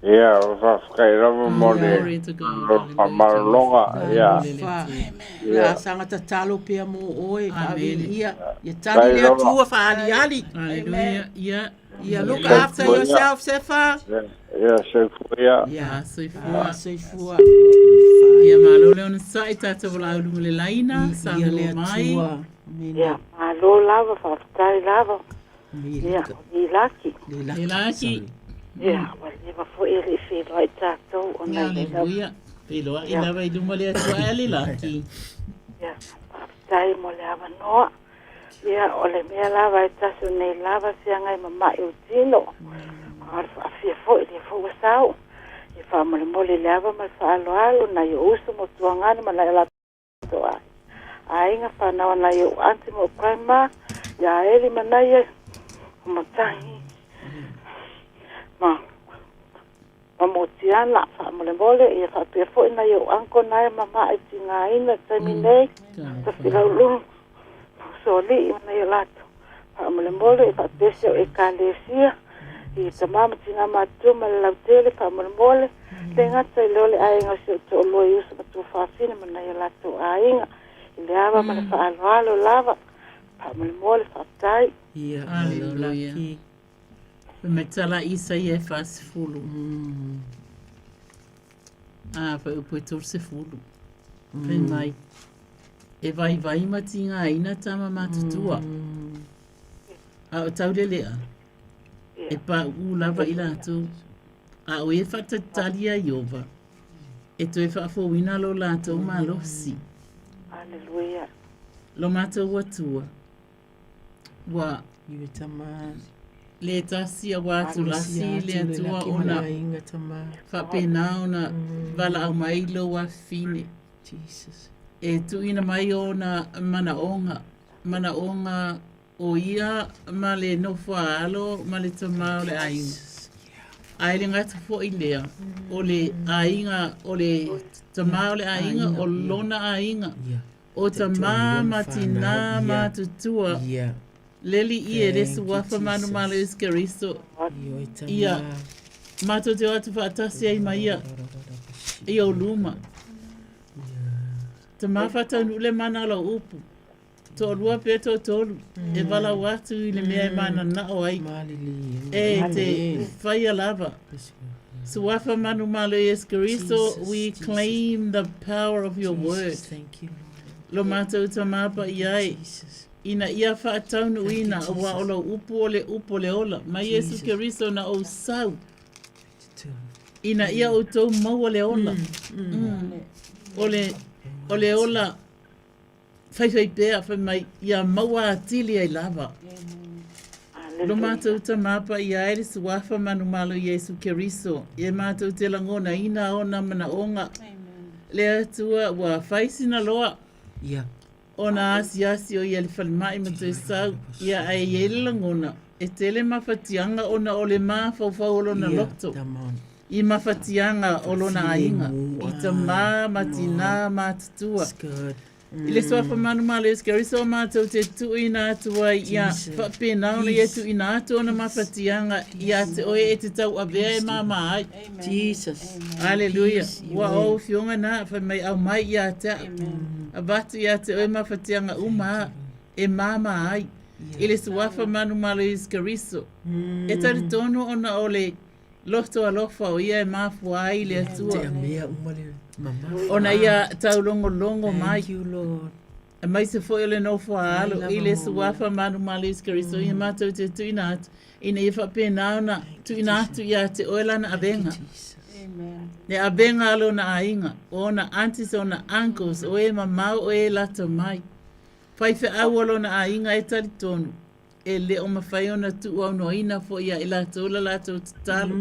Ia, whakairama mone. Whamarolonga, ia. Ia, sanga tatalo pia mo oe. Ia, ia tali le atua whaali. Hallelujah. Ia, look after yourself, Sefa. Ia, soifua. Ia, soifua. Ia, malole ona sai tata wala ulungu le laina. Ia, le atua. Ia, malo lava, whaftai lava. Ia, i laki. Ia, wale wafo e le wheloa i tātou o nei le lava. Ia, wheloa i lava i lunga le atua e le laki. Ia, whaftai mo le awa noa. Ia, o le mea lava i tasu nei lava sianga i mama i utino. Ar whafia fo i le fo wasau. I whamole mole le awa ma whaaloalo na i usu mo tuangani ma lai la toa. A inga whanawa na i o anti mo praima. Ia eri manai e kumatangi. Ma motiana whamole mole i whapia fo ina i o anko nai mama i tinga ina taimi nei. Ta whilaulungu. Soli i mana i lato. Whamole mole i whapesio e kālesia. I ta mama tina matu ma le lautele whamole mole. Le ngata i leo le ainga si o to olo i usa matu whawhine mana i lato ainga. I le awa ma le whaaloalo lava. Whamole mole whaptai. Ia, hallelujah. Metala isa i e whasifulu. Wha upo e torse fulu. Pen mai. E vai mati ngā ina tama matutua. A o tau le lea. E pa u lava i lātou. A o e whatatalia i ova. E to e whaafowina lo lātou ma losi. Hallelujah. Lo mātou atua. Wa le tasi a watu lasi le atua ona whapena ona wala au mailo wa fine. Jesus. E tu ina mai ona mana onga o ia ma le nofa alo ma le tamau le ainga. Ai le ngata fo i lea o le ainga o le tamau le ainga o lona ainga. O tamā matina matutua. Leli ia le suafa manu malo iskeriso. Ia mato te watu whaatasi ai maia. Ia o luma. Te mawhata nule mana la upu. Tō rua peto tolu. E wala watu i le mea e mana na o ai. E te whaia lava. Suafa manu malo iskeriso. We claim the power of your word. Lo mātou ta māpa i ai. Ina ia whaataunu ina a wa ola upu le ola. Mai Yesu Keriso na o sau. Ina ia o tau maua le ola. Ole ola whaiwhai pēa whai mai ia maua atili ai lava. Lo mātou ta māpa i aere suafa manu malo Yesu Keriso. E mātou te langona ina ona mana onga. Le atua wa whaisina loa. Ona asi o ia le whalimai ma te sau. Ia ai ele langona. E tele mawhatianga ona o le maa whauwhau olona loto. I mawhatianga olona ainga. I ta maa matina matutua. I le soafa manu malo Yesu Keriso mātou te tui nā atua ia whapena ona ia tui nā atua ona mawhatianga ia te oe e te tau avea e mama ai. Jesus. Hallelujah. Wa o fionga nā whai mai au mai ia te a batu ia te oe mawhatianga uma e mama ai. I le soafa manu malo Yesu Keriso. E tari tono ona o le loto alofa o ia e mafua ai le atua. Te amea umale. Ona ia tau longo mai. Thank you, Lord. E mai se foi le no fua alo. I le suafa manu malo Yesu Keriso. I mātou te tuina atu. Ina i whapena ona tuina atu ia te oelana abenga. Ne abenga alo na ainga. Ona aunties ona uncles. O e mamau o e lata mai. Fai fe au alona a inga e tali tonu. E le o mawhai ona tu au no ina fo ia i lātou la lātou talo.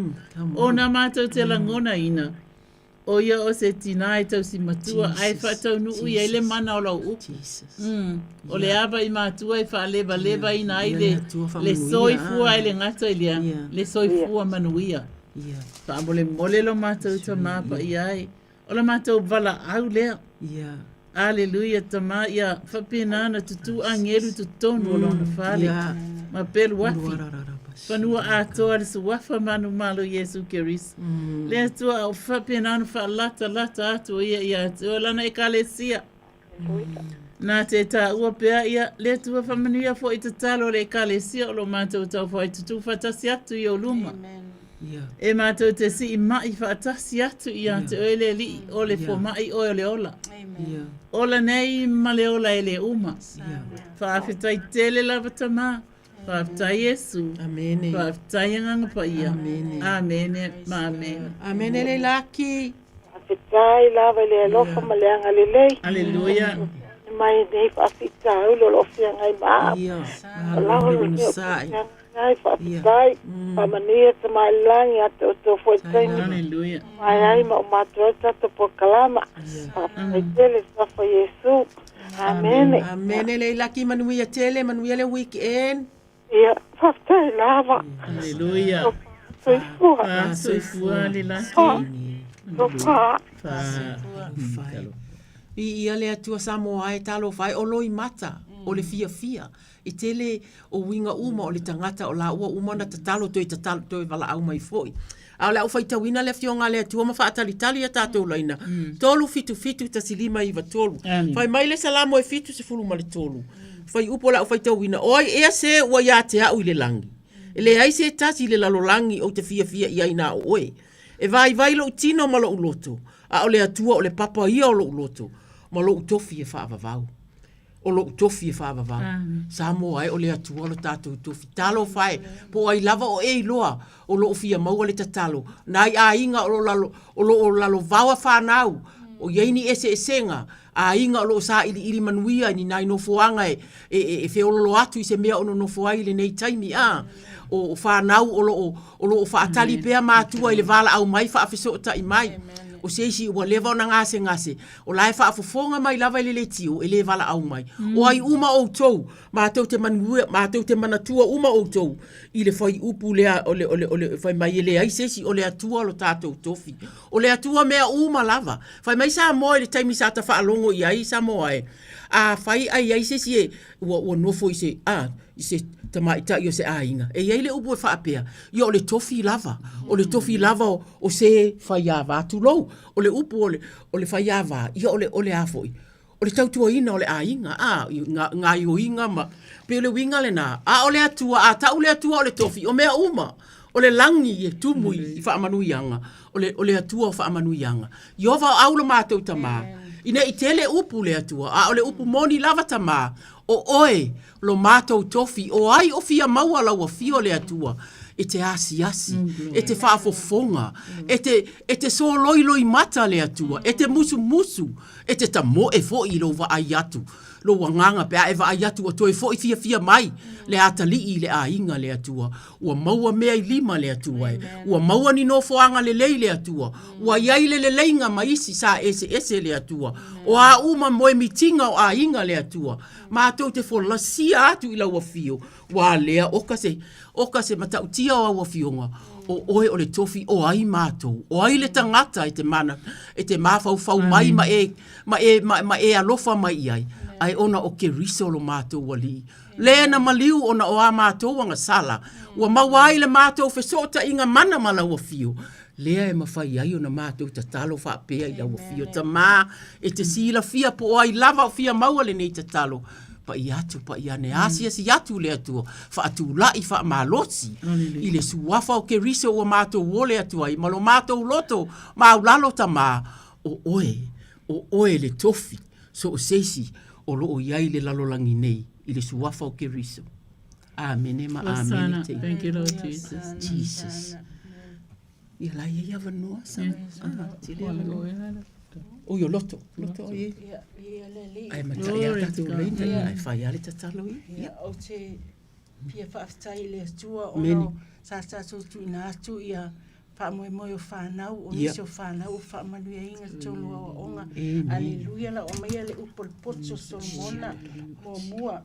O na mātou te langona ina. O ia o se tina e tau si matua, ai whatau nuu ia le mana o lau upu. O le aba i mātua i wha leva ina ai le soifua i le ngata i lea, le soifua manuia. Wha mole mole lo mātou ta māpa i ai. O la mātou vala au lea. Aleluia, tama ia whapena tutu angeru tutonu o lona whare. Ma pelu wafi. Whanua atoa le suwafa manu malo Yesu Kirisi. Le atua o whapena anu wha lata atu ia atua lana e kalesia. Nā te tā ua pea ia le atua whamanuia fo i te talo le kalesia o lo mātou tau fo i tutu whatasi atu i o luma. E mātou te si i mai whaatasi atu i atu o ele li o le fo mai o le ola. Ola nei ma le ola e le uma. Whaafetai tele lava tamā. Whaafetai Yesu. Whaafetai nganga pa ia. Amene. Ma amene. Amene le laki. Whaafetai lava le alofa ma le anga le lei. Aleluia. Mai nei whaafetai ulo lofia ngai maa. Alahu lo nio ngai whaafetai. Whamania te mai langi ate o tō fuetaini. Aleluia. Mai ai ma o mātua tato po kalama. Whaafetai tele safa Yesu. Amene. Amene le laki manuia tele, manuia le weekend. Ia, whaafetai lava. Aleluia. Soifua. Soifua le laki. Soifua. Ia le atua Samoa e talo fai o loi mata o le fia. I tele o winga uma o le tangata o la ua uma na tatalo toi wala au mai foi. A le au fai tawina le fionga le atua ma whaatalitali a tātou laina. Tolu fitu ta silima iwa tolu. Fai mai le salamo e fitu se fulu ma le tolu. Fai upo la au fai tawina. Oi ea se ua ia te au i le langi. E le ai se tasi le lalolangi o te fia ia ina o oe. E vai lo tino ma lo uloto. A o le atua o le papa ia o lo uloto. Ma lo utofi e whaavavau. O lo utofi e whaavavau. Samoa e o le atua lo tātou utofi. Talo whae. Po ai lava o ei loa. O lo ofia maua le tatalo. Nai a inga o lo lalo vawa whanau. O yeini ese esenga. A inga o lo sa ili manuia ni nai no foanga e feololo atu i se mea ono no foa ili nei taimi a. O whanau o lo whaatali pea mātua i le vala au mai whaafeso ta i mai. O seisi ua leva o na ngase. O lai whaafofonga mai lava i le tio e le vala au mai. O ai uma o tou. Mātou te manatua uma o tou. I le whai upu lea o le whai mai le ai seisi o le atua lo tātou tofi. O le atua mea uma lava. Whai mai sa moe le taimi sa ta whaalongo i ai sa moe. A whai ai seisi e ua nofo i se tamaita i o se ainga. E iei le upu e whaapea. I o le tofi lava. O le tofi lava o se whaiava atu lou. O le upu o le whaiava. I o le afoi. O le tautua ina o le ainga. Ngā i o inga ma. Pe o le winga le nā. O le atua. Tau le atua o le tofi. O mea uma. O le langi e tumu i whaamanuianga. O le atua o whaamanuianga. I ova au lo mātou tamā. Ina i tele upu le atua. O le upu moni lava tamā. O oe, lo mātou tofi, o ai o fia maua lau a fio le atua, e te asi, e te whaafofonga, e te so loi mata le atua, e te musu, e te tamo e fo i lo wa ai atu, lo wanganga pea e wa ai atu, o toi fo i fia mai, le atali i le ainga le atua, ua maua mea i lima le atua, ua maua ni no foanga le lei le atua, ua iai le leinga maisi sa ese le atua, o a uma moe mitinga o ainga le atua, mātou te wholasia atu i lau a fio, wā lea oka se matautia o a fionga, o oe o le tofi o ai mātou, o ai le tangata e te mawhau mai ma e alofa mai ai ona o ke riso lo mātou wali. Lea na maliu ona o a mātou wanga sala, ua mawai le mātou fesota inga mana malau a fio, lea e mawhai ai o na mātou ta talo whaapea i lau a fio, ta mā e te sila fia po ai lava o fia maua le nei ta talo, pa i ane asia si atu le atua, wha atu lai wha malosi, i le suwafa o ke riso o mātou wole atua, i malo mātou loto, mau lalo ta mā, o oe le tofi, so o seisi, o loo iai le lalolangi nei, i le suwafa o ke riso. Amen, amen. Thank you, Lord Jesus. Jesus. Ia lai ia vanua sa. O yo loto ye. Ia le. Ai matai ata tu reina ai fai ale tatalo i. Ia o te pia whaafitai le atua o Meni. no sa tu ina atu ia whaamoe o whanau o nisi o whanau o whaamanuia inga tolu o onga. Aleluia la o maia le upol potso Solomona mo mua.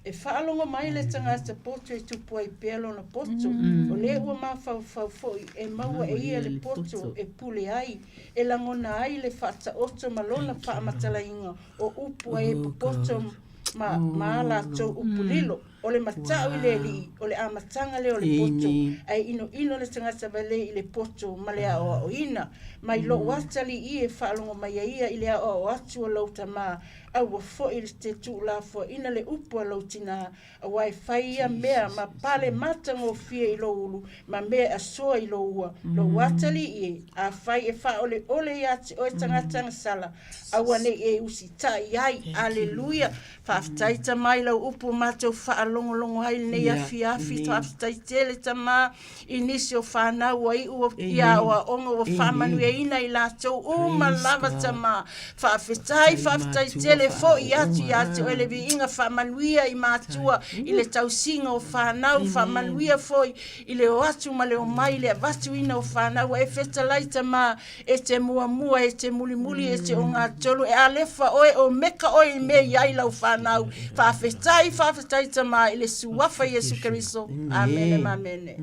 E whaalonga mai le tangata poto e tupu ai pelo na poto. O le ua mawhau foi e maua e ia le poto e pule ai. E langona ai le whata oto malona whaamatala inga o upu ai e poto ma ala tau upu lilo. O le matau i le li, o le amatanga le o le poto. Ai ino le tangata vale i le poto ma le o ina. Mai lo watali i e whaalonga mai ia i le o atu o lauta ma. Au fo il te tu la fo ina le upu a lautina a wai faia mea ma pale matanga o fia i lo ulu ma mea a soa i lo ua lo watali i a fai e fa ole iati o e tangatanga sala a wane e usi tai ai aleluia fa aftaita mai lau upu matau fa alongo longo hai ne ia fiafi fa aftaitele tama inisi o whana ua i ua ia o ongo o whamanu e ina i lato uma lava tama fa aftaitele fo iati o ele viinga whamanuia i mātua i le tausinga o whanau whamanuia foi i le o atu ma le o mai le avatu ina o whanau e whetalaita ma e te mua e te muli e te o ngā tolu e alefa oe o meka oe i me iai lau whanau whawhetaita ma i le suafa Yesu Keriso amene mamene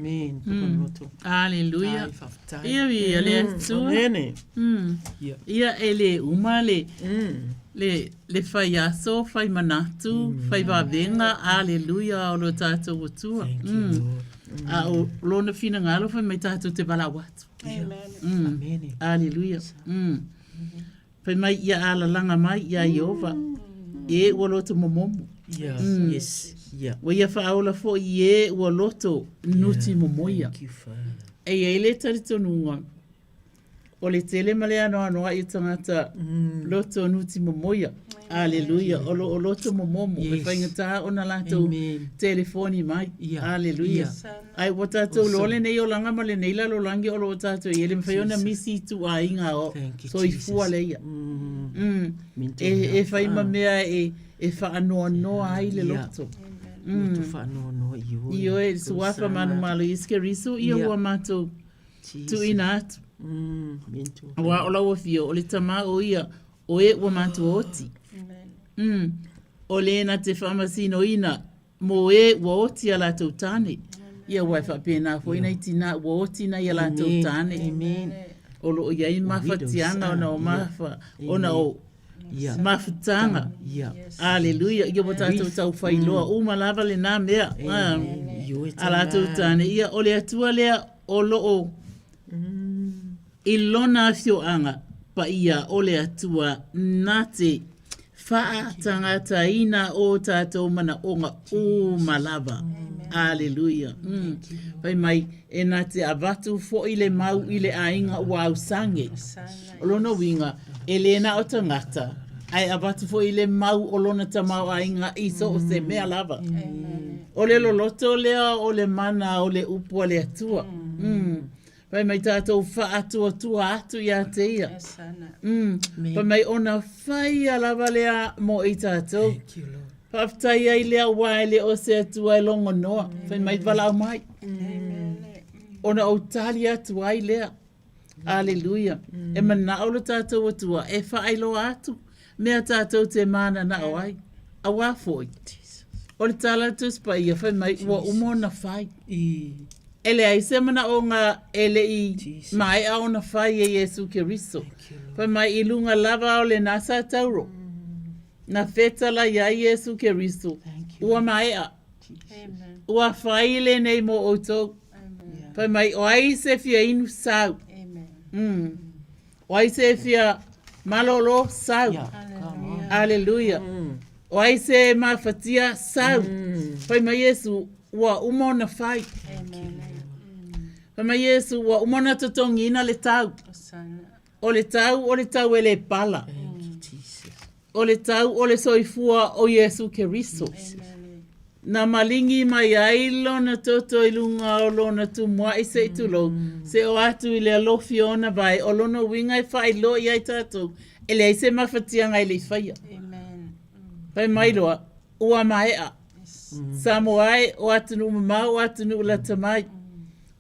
Aleluia ia le atua ia ele umale le fai aso, fai manatu, fai vavenga, aleluia, o lo tātou atua. A o lona fina ngalo, fai mai tātou te bala watu. Amen. Aleluia. Fai mai ia ala langa mai, ia Iova. E ua loto momomo. Yes. Wa ia whaola fo i e ua loto nuti momoia. E le taritonunga. O le tele male anoa i tangata loto nuti momoia. Aleluia. O loto momomo. E whaingata o na lato telefoni mai. Aleluia. Ai watato lole nei o langa male nei la lo langi o lo watato. I ele mwhaiona misi tu a inga o. So i fua leia. E whaima mea e whaanoa noa ai le loto. Tu whaanoa noa i o. I o e suafa manu malo iske riso. I o mato tu ina atu. Wa ola o fio o le tama o ia o e ua mātua oti. O le na te whamasino ina mo e ua oti a la tau tane. Ia wai whapena fo ina itina ua oti na ia la tau tane. O lo o iai mawhatianga o na o mawha o na o mawhatanga. Aleluia. Ia o tātou tau whailoa. Uma lava le nā mea. A la tau tane. Ia o le atua lea o lo o I lona fioanga pa ia ole atua nā te wha tangata ina o tātou mana onga o malava. Aleluia. Pai mai e nā te avatu fo i le mau i le ainga ua au sange. O lona winga e le na o tangata ai avatu fo i le mau o lona tamau ainga i so o se mea lava. O le loloto lea o le mana o le upu le atua. Pai mai tātou wha atua atu ia te ia. Pai mai ona whai alawa lea mo i tātou. Paftai ai lea waile o se atua e longo noa. Pai mai walau mai. Ona o tali atu ai lea. Aleluia. E mana o le tātou atua e whaai lo atu. Mea tātou te mana na o ai. A wafoi. O le tala tus pa ia whai mai ua umona whai. Ele ai semana o ngā ele i mai au na whai e Yesu Keriso. Pai mai I lunga lava o le nasa tauro. Na whetala ia Yesu Keriso. Ua mai a. Ua whai le nei mo o tau. Pai mai o ai se fia inu sau. O ai se fia malolo sau. Aleluia. O ai se mawhatia sau. Pai mai Yesu ua umona whai. Pai Yesu wa umona totongi ina le tau. O le tau e le pala. O le tau o le soifua o Yesu Keriso. na malingi mai ai lona toto i lunga o lona tumua i se itulo. Se o atu i le alofi ona vai o lona winga i whai lo i ai tatou. E le se mawhatia ngai le whaia. Pai mai roa, ua maea. Samoai o atunu mamau, o atunu ula tamai.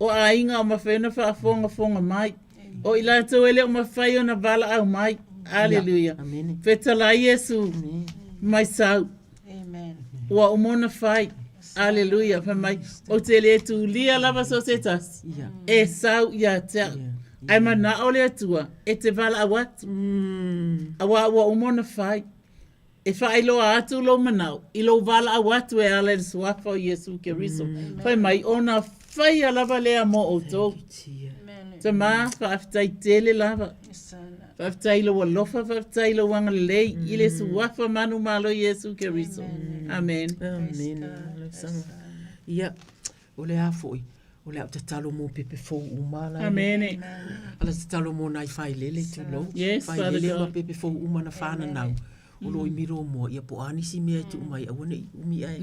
O a inga o mawhena whaafonga mai. O i lato ele o mawhai o na vala au mai. Aleluia. Whetala Yesu mai sau. Ua umona whai. Aleluia. Mai. O te le tu lia lava so se tasi. E sau ia te au. Ai mana o le atua. E te vala au atu. Awa ua umona whai. E whai loa atu lo manau. I lo vala au atu e ala le suafa o Yesu ke riso. Whai mai ona whai a lava lea mo o tō. Te mā whaafitai tele lava. Whaafitai lo walofa, whaafitai lo wanga lei. I le suafa manu malo Yesu ke riso. Amen. Amen. Ia, o le a foi. O le au te talo mo pepe fou umala. Amen. Ala te talo mo nai whai lele tu lo. Yes, Whai Father lele God. ma pepe fou umana whana nau. O lo i miro mo ia po anisi mea tu umai awane i umi ai.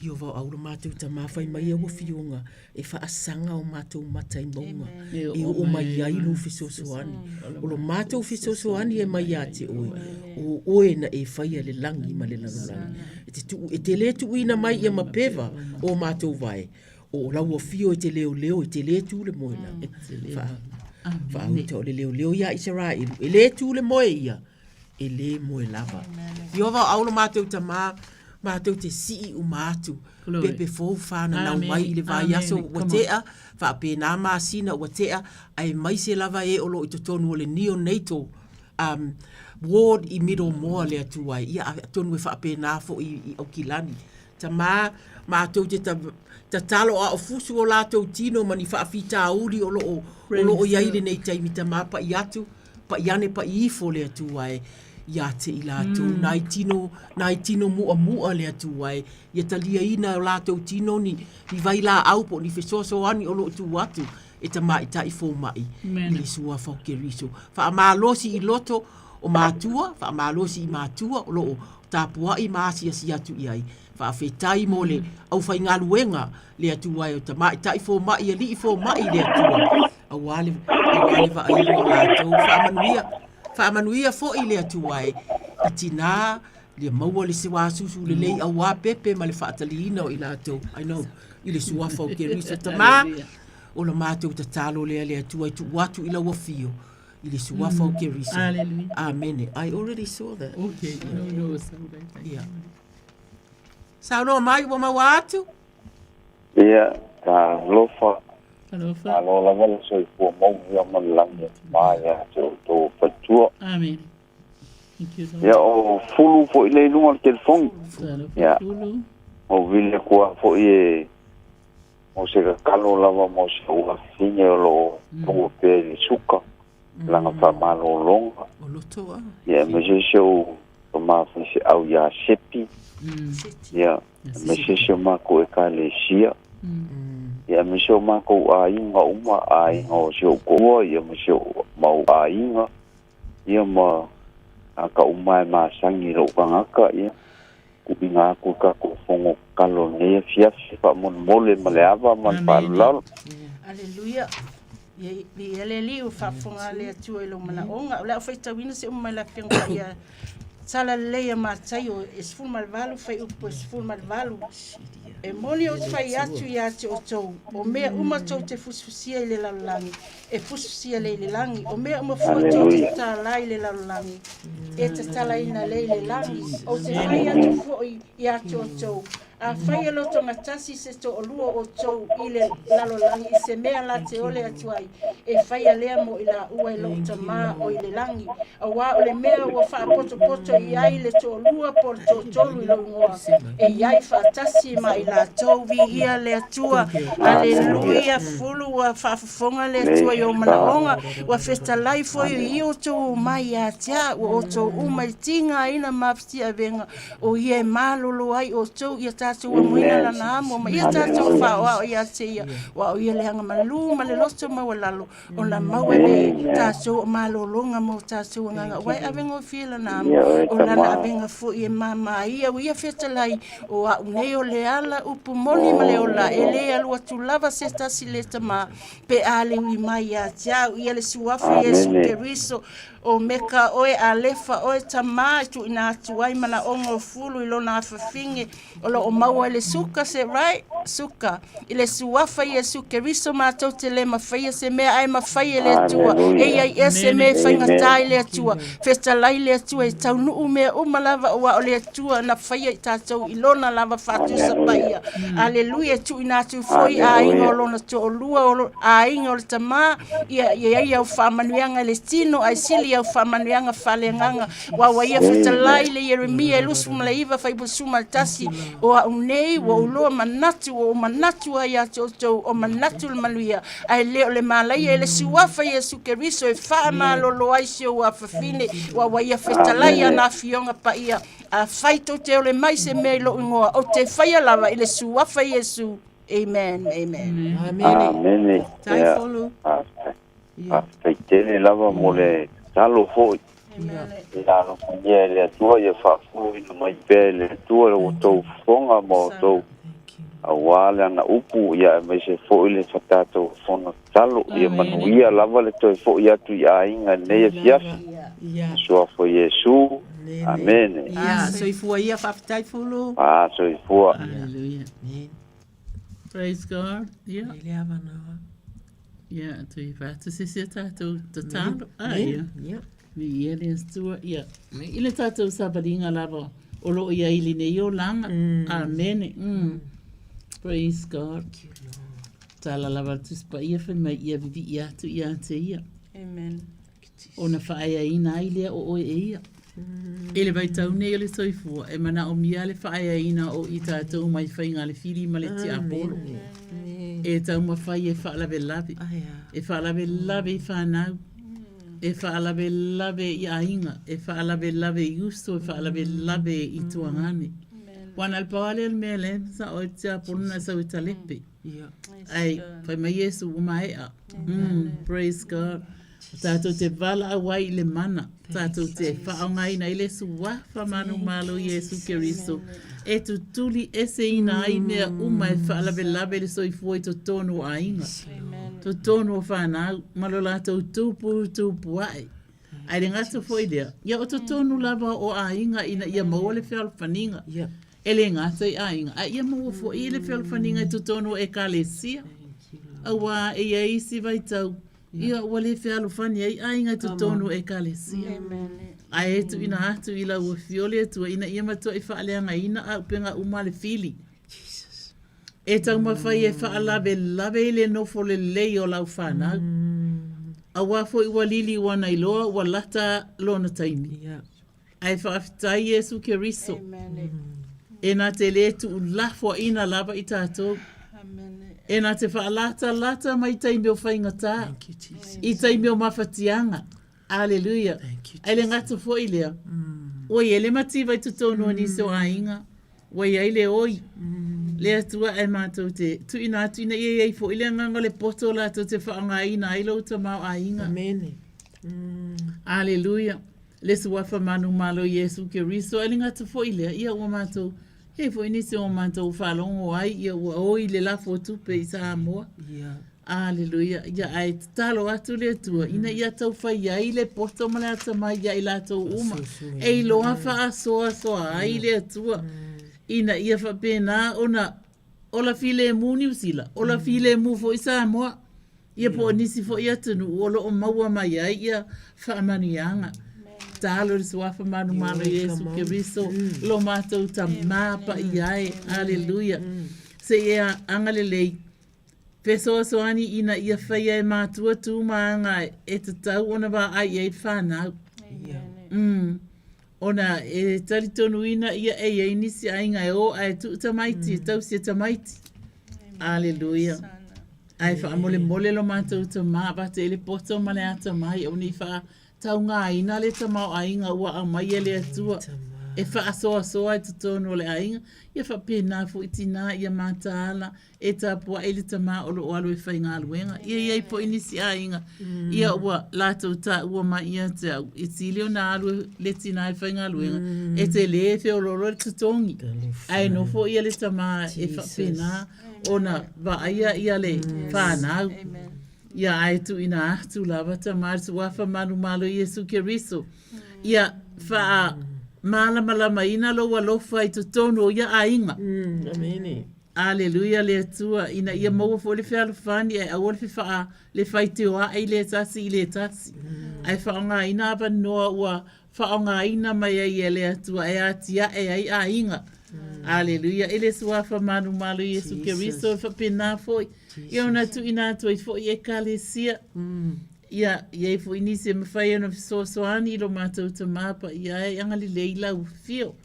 I o vau aura mātou ta mawhai mai awa fionga. E wha asanga o mātou matai maunga. E o mai ai lo fisosoani. O lo mātou fisosoani e mai a te oe. O oe na e whai le langi ma le lalulangi. E te le tu ina mai ia mapeva o mātou vai. O lau fio e te leo leo, e te le tu le moina. Wha au te o le leo leo ia Israel. E le tu le moe ia. E le moe lava. Iova aulo mātou ta mā, mātou te sii u mātou. Pepe fōu whāna nau mai i le vai aso ua tea, wha pēnā mā sina ua tea, ai mai se lava e olo i to tonu o le neonatal ward i miro moa le atuai. Ia tonu e wha pēnā fo i o kilani. Ta mā, mātou te ta talo a o fusu o lātou tino mani wha awhita auri o lo o iaile nei taimi ta mā pa i atu, pa i ane pa i ifo le atuai. Ia te i lātou, nai tino mua le atuai. Ia talia ina o lātou tino ni vai la aupo, ni whesoso ani o lo tu atu. E ta mai ta i fō mai, i le sua whauke riso. Wha mālosi i loto o mātua, wha mālosi i mātua o lo o tāpua i māsia si atu i ai. Wha whetai mo le au whai ngā luenga le atuai o ta mai ta i fō mai, i li i fō mai le atua. Awale wa ai o lātou, whaamanuia fo i le atuai. I tina, le maua le sewa susu le lei au wā pepe ma le whaataliina o i lātou. I know, i le suafa o ke risa tamā. O la mātou ta talo lea le atuai tu watu i la wafio. I le suafa o ke risa. Amen. I already saw that. Okay. No, yeah. Sauno mai wa maua atu? Ia, ka lofa. Alo la wala so i fua mau ia malangi mai a tō whatua. Amen. Thank you, Lord. Ia o fulu fo i leilunga le telefoni. Ia. O vile kua fo i e mo se ka kalo lava mo se ua fine o lo tongo pe li suka. Langa wha malo longa. O loto a. Ia, me se se o ma fise au ia sepi. Ia, me se se ma ko e ka le sia. Ia me se o mako a inga uma a inga o se o koa, ia me se o mau a inga, ia ma a ka uma e maasangi ro kangaka, ia kupinga aku ka kufongo kalo nea fiafi, pa mon mole ma le ava, man pa lalo. Aleluia. Li ele li o whafonga le atua ilo mana onga, o leo whaitawina se umai la whianga ia sala leia mātai o esful malvalu, whai upo esful malvalu. E moli o whai atu i ate o tau, o mea uma tau te fusufusia i le lalulangi, e fusufusia le langi, o mea uma fua tau te tala i le lalulangi, e te tala ina le langi, o te whai atu fua i ate o tau, a whai alo tonga tasi se to o lua o tau i le lalulangi, i se mea la te ole atuai, e whai alea mo i la ua i lauta maa o i le langi, a wā o le mea ua wha poto poto i ai le to o lua por to tolu i laungoa, e iai wha tasi ma i la tau vi ia le atua. Aleluia, fulu wa whaafafonga le atua i o manaonga, wa festa lai foi i o tau mai a tia, o tau umai tinga ina mafti a venga, o ia e malolo ai o tau ia tātou a muina lana amo, ma ia tātou wha o ia te ia, wa o ia leanga malu, ma le loto mau lalo, o la mau le tātou o malolonga mo tātou nganga, wai avengo fila na amo, o lana avenga fo i e mama ia, o ia fetalai, o a uneo le ala upu moni ma le ola, e le alua tu lava se tasi le tama, pe ale ui mai a tiau, ia le suafa Yesu Keriso, o meka oe alefa oe tama tu ina atu ai mana ongo fulu ilo na afafinge o lo o maua ele suka se rai suka ile suafa Yesu Keriso mātou te le mawhaia se mea ai mawhaia le atua e ai ese me whaingatai le atua festa lai le atua e tau nuu mea umalava o le atua na whaia i tātou ilona lava whatu sapaia aleluia tu ina atu foi a inga o lona to o lua a inga o le tama ia au whamanuanga le tino ai sili au whamanuanga whalenganga wa ia whetalai le Yeremia e lusu malaiva whaibusuma tasi o a unei wa uloa manatu o manatu ai a toto o manatu le manuia ai leo le malaia e le siwafa Yesu Keriso e wha malolo ai se o a whawhine wa ia whetalai ana fionga pa ia a whaito te o le mai se mei lo ingoa o te whaia lava i le siwafa Yesu. Amen. Amen. Amen. Tai folu. Tele lava mo le talo foi. La no kunia le tua ia fa fu no mai pele tua o to fonga mo to. Awala na upu ia me se foi le fatato fono talo ia manuia lava le to foi ia tu ia inga ne ia so foi Yesu. Amen. So ifua ia fa tai folu. So ifua. Hallelujah. Praise God. Yeah. Yeah, tu vai tu se tato tatando. Yeah. Mi ele stua. Yeah. Ile tato sabadinga lava. Olo ia ili ne yo langa. Amen. Praise God. Tala lava tu spa ia fe mai ia vivi ia tu ia te ia. Amen. Ona faia ina ile o ia. Ele vai tau nei le soifua e mana o mia le faia ina o i tatou mai whainga le fili ma le ti apolo. E tau mawhai e whaalawe lawe. E whaalawe lawe i whanau. E whaalawe lawe i ainga. E whaalawe lawe i usto. E whaalawe lawe i tuangane. Wana alpawale al mea le sa o te apolo na sa o talepe. Ai, whai mai Yesu o mai a. Praise God. Tātou te wala awai le mana. Tātou te whaongai na ile suwa whamanu malo Yesu Keriso. E tu tuli ese ina ai mea uma e whaalawe lawe le soifua i to tonu a inga. To tonu o whanau. Malola tau tupu ai. Ai le ngata foi lea. Ia o to tonu lava o a inga ina ia maua le whial whaninga. Ele ngata i a inga. Ai ia maua fo i le whial whaninga i to tonu e ka le sia. Awa e ia isi vai tau. Ia wale whialu whani ai ainga tu tonu e kalesia. Ai etu ina atu ila ua fiole atua ina ia matua e whaaleanga ina au penga umale fili. E tau mawhai e whaalawe lawe ile nofo le lei o lau whanau. A wafo i walili wana iloa wa lata lona taimi. Ai whaafitai Yesu Keriso. E nā te le tu ulafo ina lava i tātou. E nā te whaalata mai taimi o whaingata. I taimi o mawhatianga. Aleluia. Ai le ngata fo i lea. Oi, ele mati vai tutonu ani se o ainga. Oi, ai le oi. Le atua e mātou te. Tu ina iei fo i le nganga le poto la to te whaanga ina ilo uta mau ainga. Amen. Aleluia. Le suafa manu malo Yesu Keriso. Ai le ngata fo i lea. Ia ua mātou. He fo inisi o mātou whalongo ai. Ia ua oi le lafo tupe i Samoa. Aleluia. Ia ai talo atu le atua. Ina ia tau whai ai le poto male ata mai ia i latou uma. E loa wha soa ai le atua. Ina ia wha pēnā ona ola file mu New Zealand. Ola file mu fo i Samoa. Ia po nisi fo i atunu. Ola o maua mai ai ia wha manianga. Talo le suafa manu malo Yesu Keriso. Lo mātou ta māpa i ai. Aleluia. Se ia angale lei. Pesoa soani ina ia whaia e mātua tū maanga e te tau ona wā ai e whanau. Ona e taritonu ina ia e nisi ainga e o ai tu tamaiti, tau si tamaiti. Aleluia. Ai wha mole lo mātou ta mā, bate ele poto male ata mai, o ni wha tau ngā ina le ta mau ainga ua a mai ele atua. e whaasoa i tutono le ainga, ia whapena fu itina ia mātaala, e tāpua e le tamā o lo alo e whainga aluenga, ia iai po inisi ainga, ia ua lātou tā ua mai ia te au, e tili o nā alu le tina e whainga aluenga, e te le e o loro le tutongi, ai no fo ia le tamā e whapena, ona vaia ia le whanau, ia ai tu ina atu lava tamā tu wafa manu malo Iesu Keriso, ia wha malama ina lo walofa i tutonu o ia ainga. Amene. Aleluia le atua ina ia maua fo le whea lufani e awole wha le whaite oa ai le tasi i le tasi. Ai whaonga ina apa noa ua whaonga ina mai ai e le atua e atia e ai ainga. Aleluia ele suafa manu malo Iesu Keriso whapena foi. Ia ona tu ina atua i foi e kalesia. Ia e fo inisi me fai ana soani lo mātou ta mapa ia e angali leila u fio.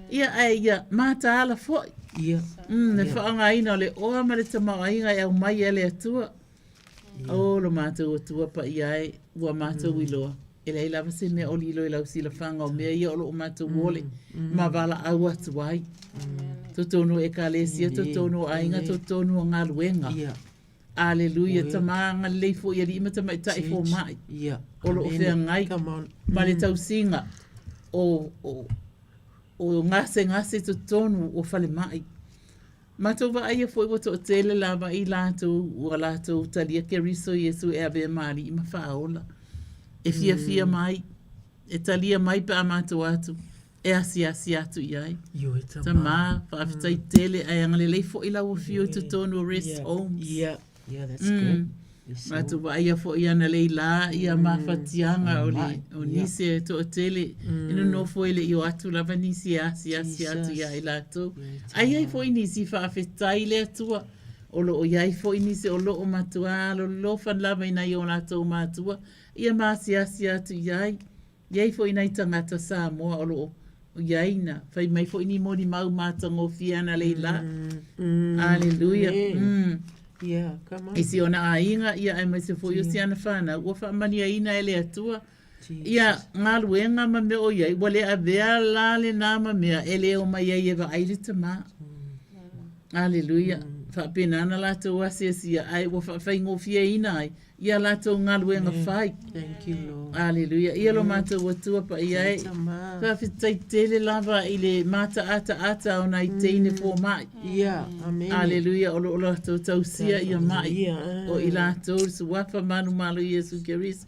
Ia ai ia mata ala foi. Ia. Ne whaanga ina le oa ma le tamau inga e au mai ele atua. O lo mātou atua pa ia e ua mātou iloa. E lei lava se mea oli ilo i lau sila whanga o mea ia o lo o mātou wole. Ma wala au atu ai. Totonu e kalesia, totonu ainga, totonu o ngā luenga. Ia. Aleluia, tamanga lei fo ia lima tamai tai fo mai. Ia. O lo fea ngai. Ma le tau singa. O ngase to tonu o fale mai. Ma tau wa aia fo iwa to tele lava i lato ua lato talia Keriso Iesu e ave mari ima whaola. E fia mai. E talia mai pa amato atu. E asi atu iai. Yo e tama. Tama, whaafitai tele ai angale lei fo ila o fio to tonu rest homes. Yeah. Yeah, that's good. Matu wa ia fo ia na lei la ia mawhatianga o nise to tele ino no fo ele i o atu lava nisi asi atu ia i lato. Ai fo inisi whaafetai le atua o lo o iai fo inisi o lo o matua lo fan lava ina i o lato o matua ia maasi atu iai. Iai fo ina i tangata sa moa o lo o iai na fai mai fo ini mori mau matango fiana lei la. Aleluia. Yeah, come on. Isi ona ainga ia ai mai se fo io siana whana. Ua whaamania ina ele atua. Ia ngā luenga ma me o iai. Wale a vea lale nā ma mea ele o mai ai ewa aile tama. Aleluia. Whaapenana lato wasi sia ai. Ua whaingo ina ai. Ia lato ngā luenga whai. Thank you, Lord. Aleluia. Ia lo mātou watua pa iai. Whawhitai tele lava i le mata ata o nai teine fō mai. Ia, amen. Aleluia. O lo lato tausia ia mai. O i lato su wafa manu malo Iesu Keriso.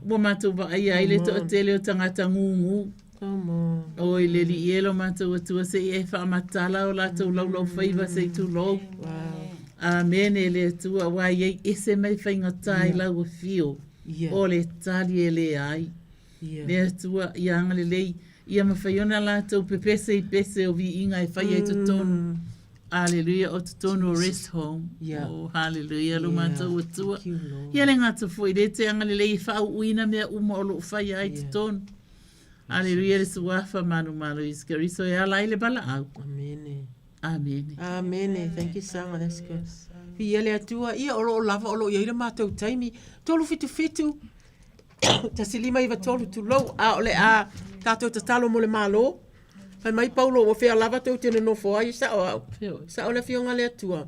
Ua mātou wa ai le to tele o tangata ngungu. Come on. O i le li ielo mātou watua se i e whaamatala o lato laulau whaiva se tu lau. Wow. Amen e le tua wai ei ese mai whainga tai lau a fio. O le tali e le ai. Le tua i angale lei. Ia mawhaiona lātou pepese i pese o vi inga e whai e tutonu. Aleluia o tutonu rest home. Oh, hallelujah. Lo mātou o tua. Ia le ngata fo i le te angale lei i whau uina mea uma o lo whai ai tutonu. Aleluia le suafa manu malo Iesu Keriso e ala i le bala au. Amen. Amen. Amen. Thank you, Sanga. That's good. Ia le atua, ia olo lava olo ia ira mātou taimi. Tolu fitu. Ta silima iwa tolu tu lau. A ole a tātou ta talo mo le mālo. Fai mai paulo o whea lava tau tēne no fo ai. Sa o au. Sa o le fionga le atua.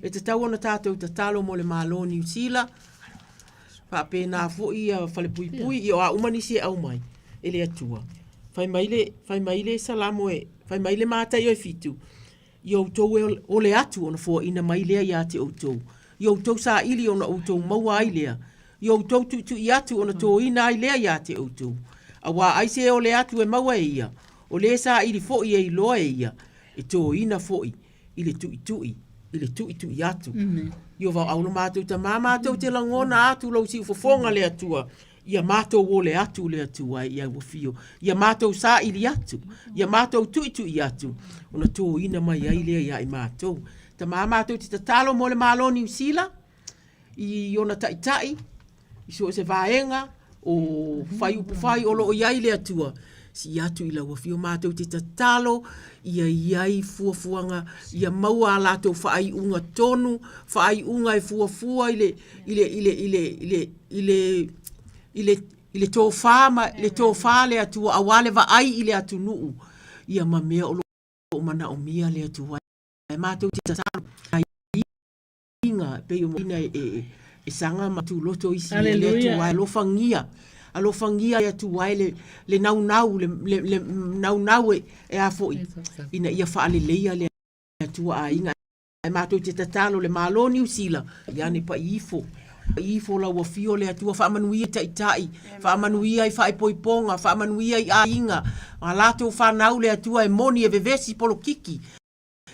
E te tau ana tātou ta talo mo le mālo New Zealand. Pape nā fo ia fale pui. Ia o a umanisi e au mai. E le atua. Fai mai le salamo e. Fai mai le mātai o e fitu. Yo tau o le atu ona fo ina mai lea ia te outou. Yo tau sa ili ona outou maua ai lea. Yo tau tu i atu ona tō ina ai lea ia te outou. A wā aise o le atu e maua e ia. O le sa ili fo i e iloa e ia. E tō ina fo i le tui. I le tui atu. Yo vau au no mātou ta mātou te langona atu lau si ufofonga le atua. Ia mātou o le atu ai ia wafio. Ia mātou sa ili atu. Ia mātou tui atu. Ona tō ina mai ai lea ia i mātou. Ta mātou te talo mo le mālo New Zealand. I ona tai. I so se vaenga. O fai o lo iai lea tua. Si atu i la wafio mātou te talo. Ia iai fuafuanga. Ia maua alatou whaai unga tonu. Whaai unga e fuafua i le tō whāma, le tō whāle atua awale wa ai i le atu nuu. ia mamea o lo mana o mia le atu wai. E mātou te tatalo. A inga pe o moina e sanga matu loto isi le atu wai. Alo fangia e atu wai le nau le nau e a foi. Ina ia faale leia le atu a inga. E mātou te tatalo le malo ni usila. Iane pa ifo la ua fio le atua whaamanuia taitai, whaamanuia i whaipoiponga, whaamanuia i a inga, a lato whanau le atua e moni e vevesi polo kiki.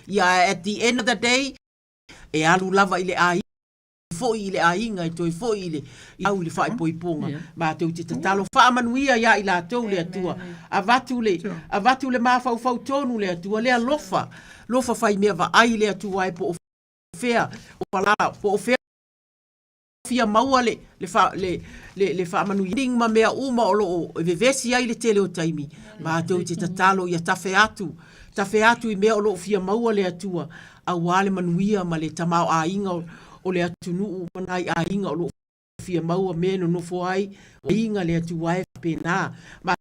Ia at the end of the day, e alu lava i le a inga, foi i le a inga, e toi foi i le au le whaipoiponga. Mātou te tatalo whaamanuia ia i latou le atua. A vatu le mawhau tonu le atua, le a lofa whai mea wa ai le atua e po o fea, o palala, po o fea, fia maua le whaamanu ding ma mea uma o lo e vevesi ai le tele o taimi. Ma tau te tatalo ia tafe atu i mea o lo fia maua le atua a wale manuia ma le tamau a inga o le atu nuu manai a inga o lo fia maua mea no nofo ai o inga le atu wae pena. Ma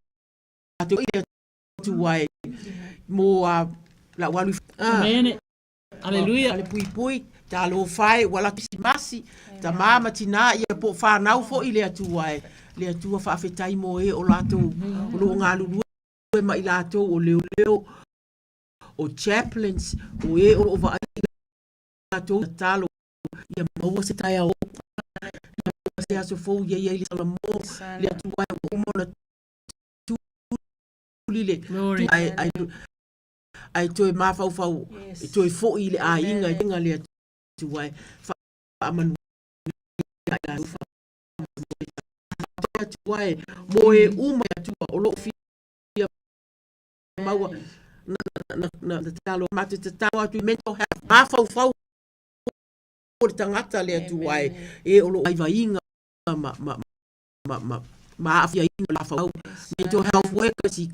tau i le atu wae mo la walu Amene. Aleluia. Ale pui ta lo fai wala kisimasi ta mama tina ia po fa nau fo ile atua fa fetai mo e o lato o lo ngalu e mai lato o leo o chaplains o e o va lato talo ia mo se tai o se aso fo ia ile sala mo le atua o mo na tu lile ai toi mafau toi fo ile a inga le tuai fa manu tuai moe uma tua o lo fia maua na talo mate talo tu mental health mafau o tangata le tuai e o lo ai vainga ma afia inga la fa mental health workers i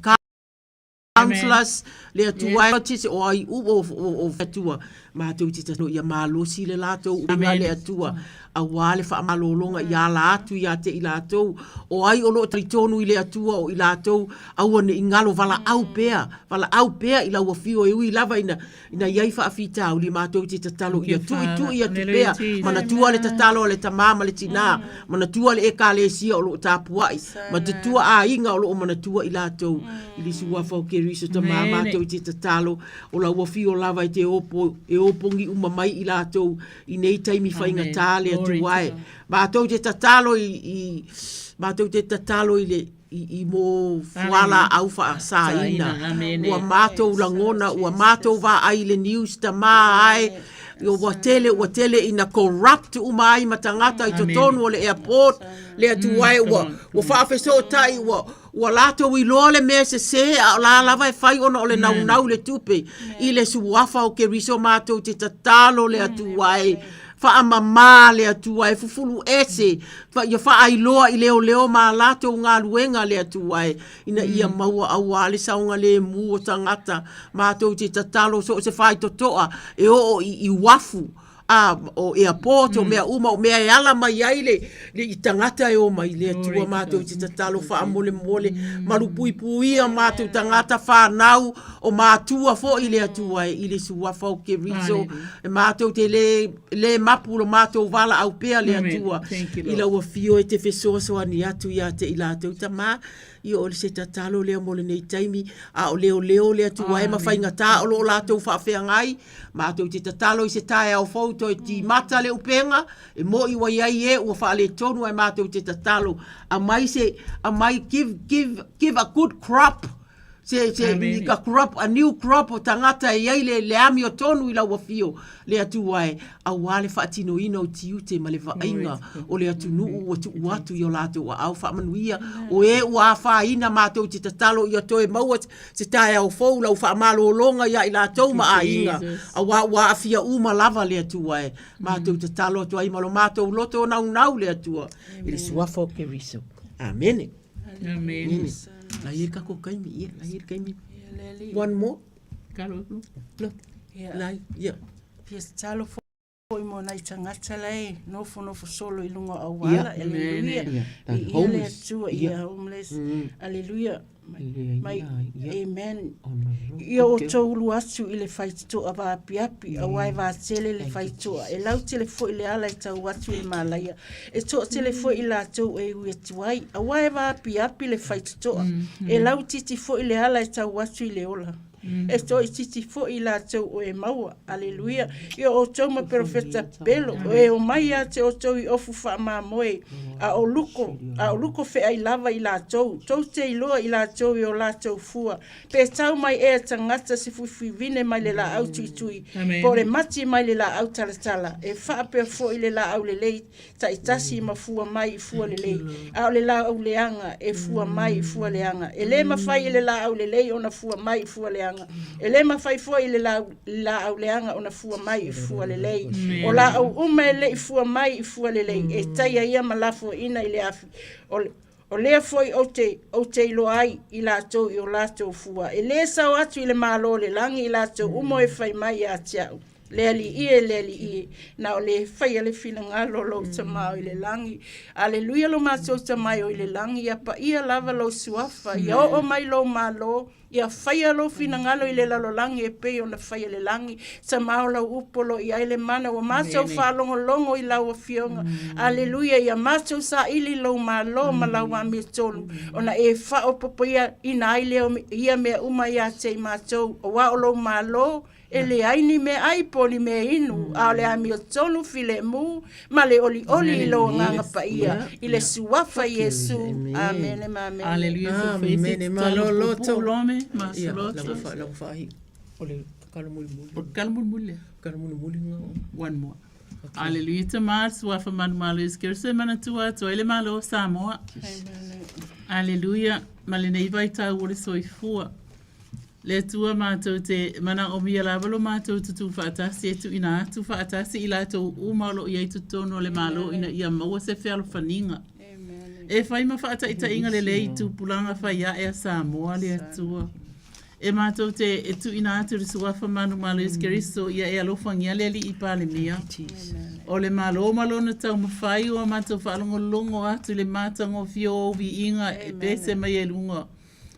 counselors le tuai o ai o fatua ma tu te no ia malo si le lato o le atua a wale fa malolonga ia la atu ia te ilato o ai o lo tritonu ile atua o ilato a one ingalo vala au pea ila o fio e ui lava ina ia fa afita o li ma tu te talo ia tu ia te pea mana tua le tatalo le tamama le tina mana tua le ekalesia o lo tapuai ma te tua a inga o lo mana tua ilato ili suwa fa ke riso tamama tu te talo o la o fio lava te opongi umamai i lato i nei taimi whainga tāle atu wae. Mātou te tatalo i mo fuala au wha sāina. Ua mātou langona, ua mātou wā ai le news ta mā ai. Ua tele ina corrupt umai matangata i totonu o le airport. Le atu wae ua whaafeso tai ua lato i loa mea se a la lava e whai ona o le nau le tupe. I le suwafa o ke riso mātou te tatalo le atu wae. Whaamama le atua e fufulu ese. Ia whaailoa i leo ma lato ngā luenga le atua e. Ina ia maua aua le saunga le mua tangata. Mātou te tatalo so se whai totoa e o i wafu. O airport o mea uma o mea e ala mai ai le i tangata e o mai le atua mātou te tatalo wha mole malupuipuia mātou tangata whanau o mātua fo i le atua i le suwafa o ke riso e mātou te le mapu lo mātou wala au pea le atua i la ua fio e te fesoa soa ni atu i ate i lātou tamā i o le se tatalo lea mole nei taimi a o leo le atua e mawhainga tā o lo lātou whaafea ngai mātou te tatalo i se tae au fauto e ti mata le upenga e mo i wai ai e ua whaale tonu ai mātou te tatalo a mai give a good crop a new crop o tangata e ai le ami o tonu i la ua fio le atu ai a wale whaatino ina o tiute ma le vainga o le atu nuu o tu uatu i o lato wa au whaamanuia o e ua wha ina mātou te tatalo i o toe maua se tae au fau lau whaamalo o longa ia i latou ma a inga a wa afia uma lava le atu ai mātou te talo atu ai malo mātou loto nau le atua i le suafo ke riso Amen. La ir ka ko kaimi, la ir kaimi. One more. Kalo. No. La, yeah. Yes, talo Poi mo nai tangata lei, nofo solo i lunga awala, aleluia. Ia le atua, ia homeless, aleluia. Mai, amen. Ia o tōulu atu i le whaitoa wa api, a wai wa tele le whaitoa. E lau tele fo i le ala i tau atu i le malaia. E tō tele fo i la tau e ui atuai. A wai wa api le whaitoa. E lau titi fo i le ala i tau atu i le ola. E tō i titi fo i la tau o e maua. Aleluia. Ia o tau ma profeta pelo. E o mai a te o tau i ofu wha ma moe. A o luko fe ai lava i la tau. Tau te iloa i la tau i o la tau fua. Pe tau mai e tangata si fuifi vine mai le la au tui. Po le mati mai le la au talatala. E wha pe fo i le la au le lei. Ta i tasi ma fua mai i fua le lei. A o le la au leanga e fua mai i fua leanga. E le ma fai i le la au le lei ona fua mai i fua leanga. E le ma fai fo i le la au leanga ona fua mai i fua le lei. O la au ume le i fua mai i fua le lei. E taia ia malafo ina i le afi. O lea foi o te ilo ai i la tau i o la tau fua. E le sao atu i le malo le langi i la tau umo e fai mai a tiau. Leali ie. Na o le fai ale fina ngalo lo tamau i le langi. Aleluia lo mātou tamai o i le langi. Ia pa ia lava lo suafa. Ia o mai lo malo. Ia fai alo fina ngalo i le lalo langi e pei o na fai ale langi. Tamau lau upolo i aile mana. O mātou wha longo i lau a fionga. Aleluia. Ia mātou sa ili lo malo ma lau a mea tonu. O na e wha o popo ia ina aile ia mea uma ia te mātou. O wa o lo malo. Ele aini me ai poli me inu, a le ami o tonu file mu, ma le oli lo nganga pa ia, i le suafa Yesu. Amen, amen. Aleluia, amen. Ma lo loto. Lome, ma su loto. La fai, ole kalamuli. One more. Aleluia, tamar, suafa manu malo iskirse manatua, toile malo Samoa. Aleluia, ma le neiva i tau ore soifua. Le tua mātou te mana o mia lavalo mātou tutu whaatasi e tu ina atu whaatasi i lātou umalo i eitu tono le malo ina ia maua se whialo whaninga. E whai ma whaata ita inga le lei tu pulanga whai a ea Samoa le atua. E mātou te e tu ina atu risuafa manu malo iskeriso ia e alofangia le li i pale mea. O le malo na tau mawhai o mātou whaalongolongo atu le mātango fio o vi inga e pese mai e lunga.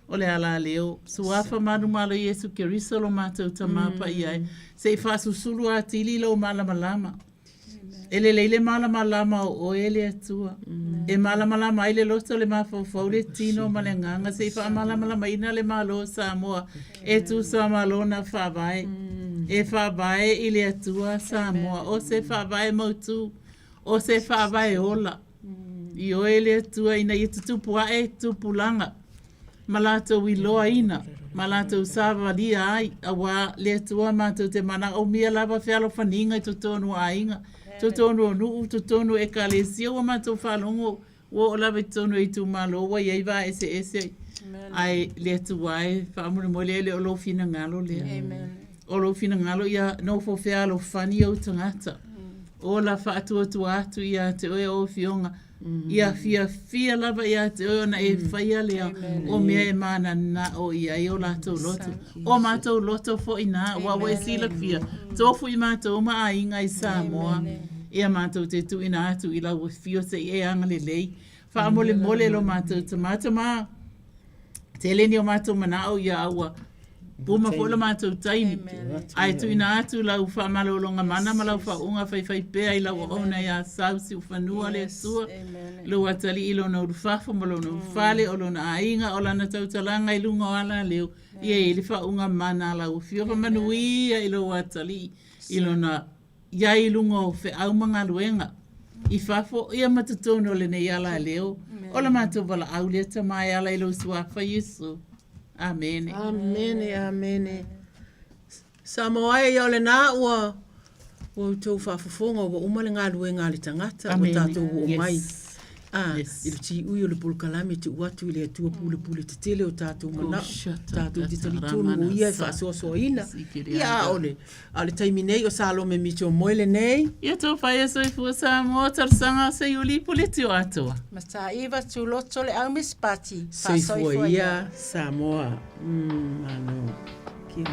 O le ala leo, suafa manu malo Yesu Keriso lo mātou tamapa iai, se i whasusulu a tili lo malamalama. Ele leile malamalama o ele atua. E malamalama ile loto le mafau le tino malenganga, se i wha malamalama ina le malo Samoa, e tu sa malo na whawae. E whawae ile atua Samoa, o se whawae mautu, o se whawae ola. I o ele atua ina i tutupua e tupulanga. Malato i loa ina, malato sava lia ai, awa le tua mātou te mana o mia lava whialo whaninga i totonu a inga, totonu o nuu, totonu e ka le sia o mātou whalongo, o lava i tonu i tu malo, wa iei wa ese, ai le tua e whaamune mo le o lo fina ngalo lea. O lo fina ngalo ia no fo whialo whani au tangata, o la whaatua atu ia te oe o fionga, ia fia lava ia te oe na e whaia lea o mea e mana na o ia e o lātou loto. O mātou loto fo ina, wawa e sila fia. Tofu i mātou ma a inga i Samoa. Ia mātou te tu ina atu i lau fio se e anga le lei. Wha mole lo mātou tamata mā. Te leni o mātou manao ia aua. Puma fo la mātou taimi. Ai tu ina atu lau wha malolonga mana ma lau wha unga whai pēa i lau ona ia sausi uwhanua le sua. Lau atali ilo na urufafo ma lau na urufale o lona ainga o lana tautalanga i lunga o ala leo. Ia i li wha unga mana lau whiowa manuia i lau atali ilo na ia i lunga o whe au manga luenga. I whafo ia matatono le nei ala leo. O la mātou wala au lea tamai ala i lau suafa Yesu. Amen. Amen. Samoa e ole na ua tau whafafonga wa umale ngā lue ngā le tangata o tātou o mai. Ilu ti ui o le pulkalame te uatu i le atua pule te tele o tātou mana. Tātou te talitonu o ia e whaasoasoa ina. Ia ole. Ale taimi nei o Salome Micho moile nei. Ia tau whaia soi fua Samoa tarsanga se iuli pule te o atua. Masa iwa tu loto le au mispati. Soi fua ia Samoa. Mano. Kia.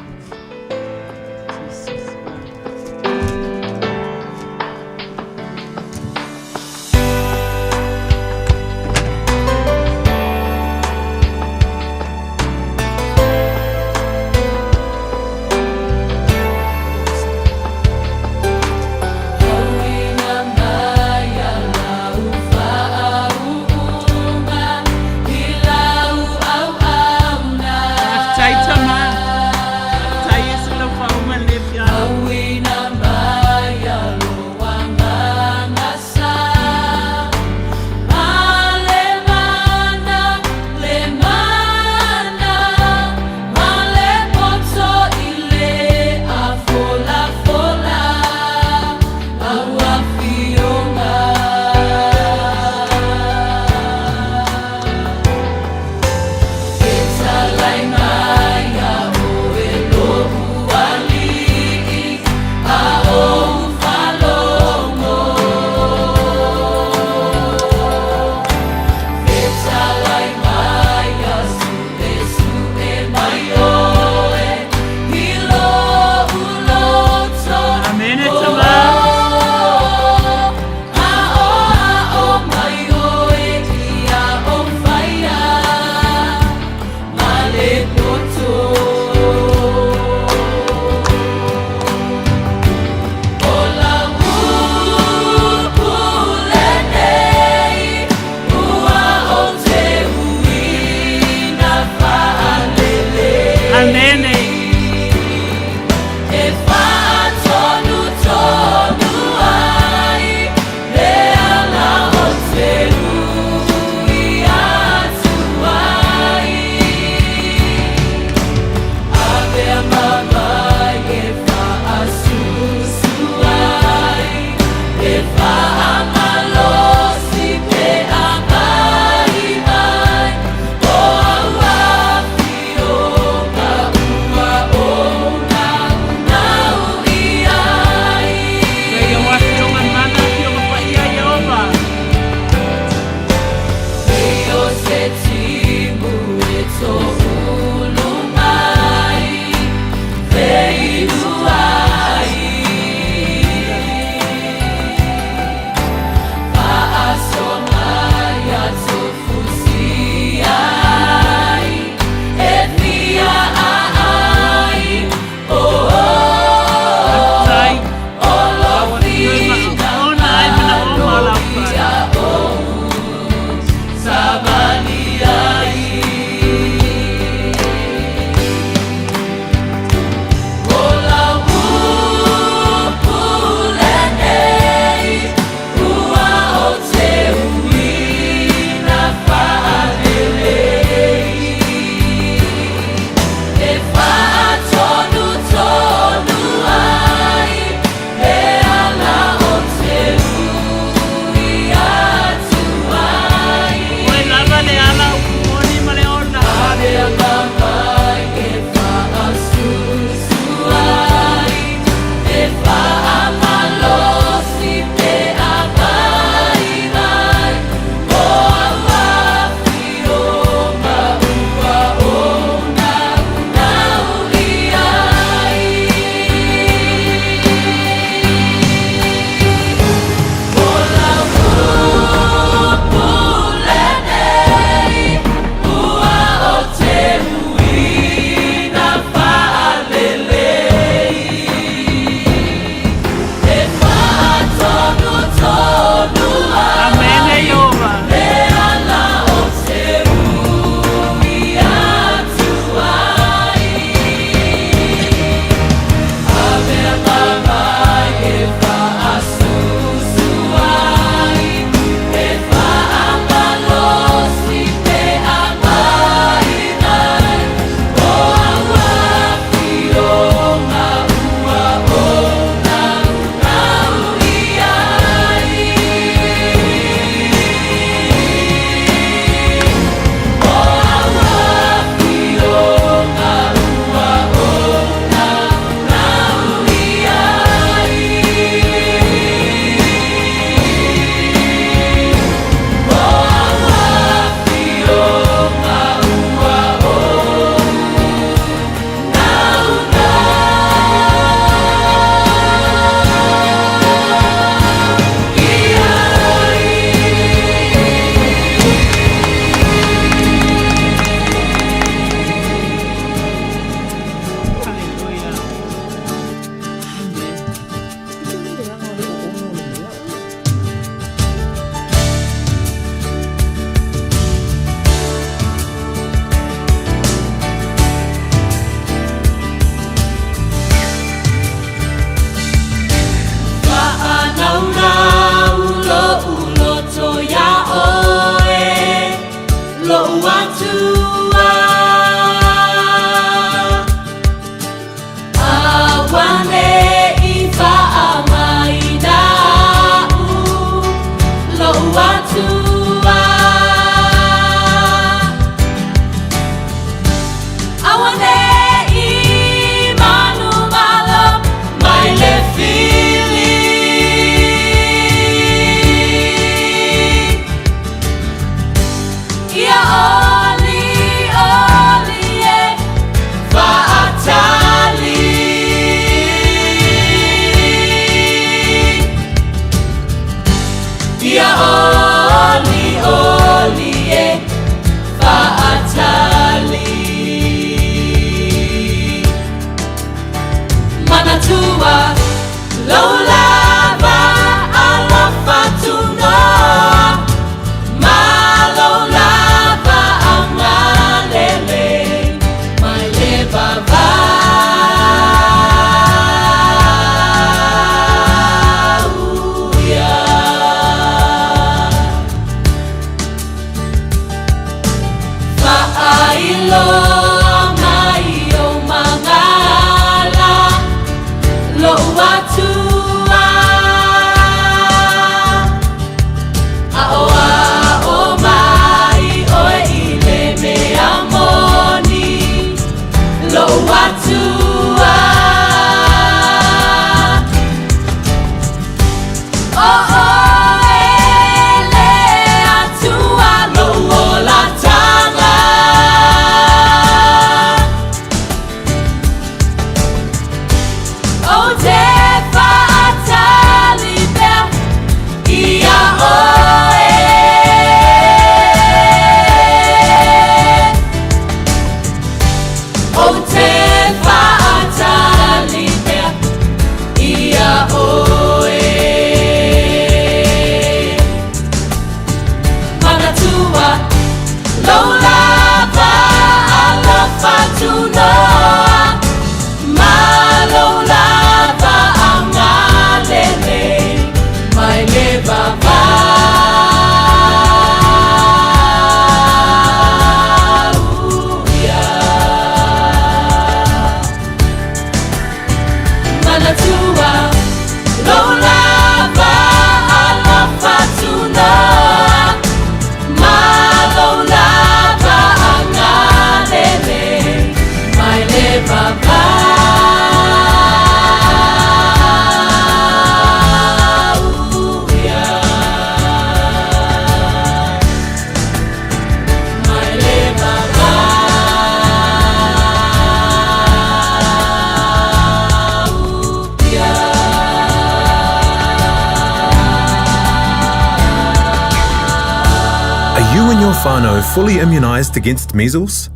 Are you and your whānau fully immunised against measles?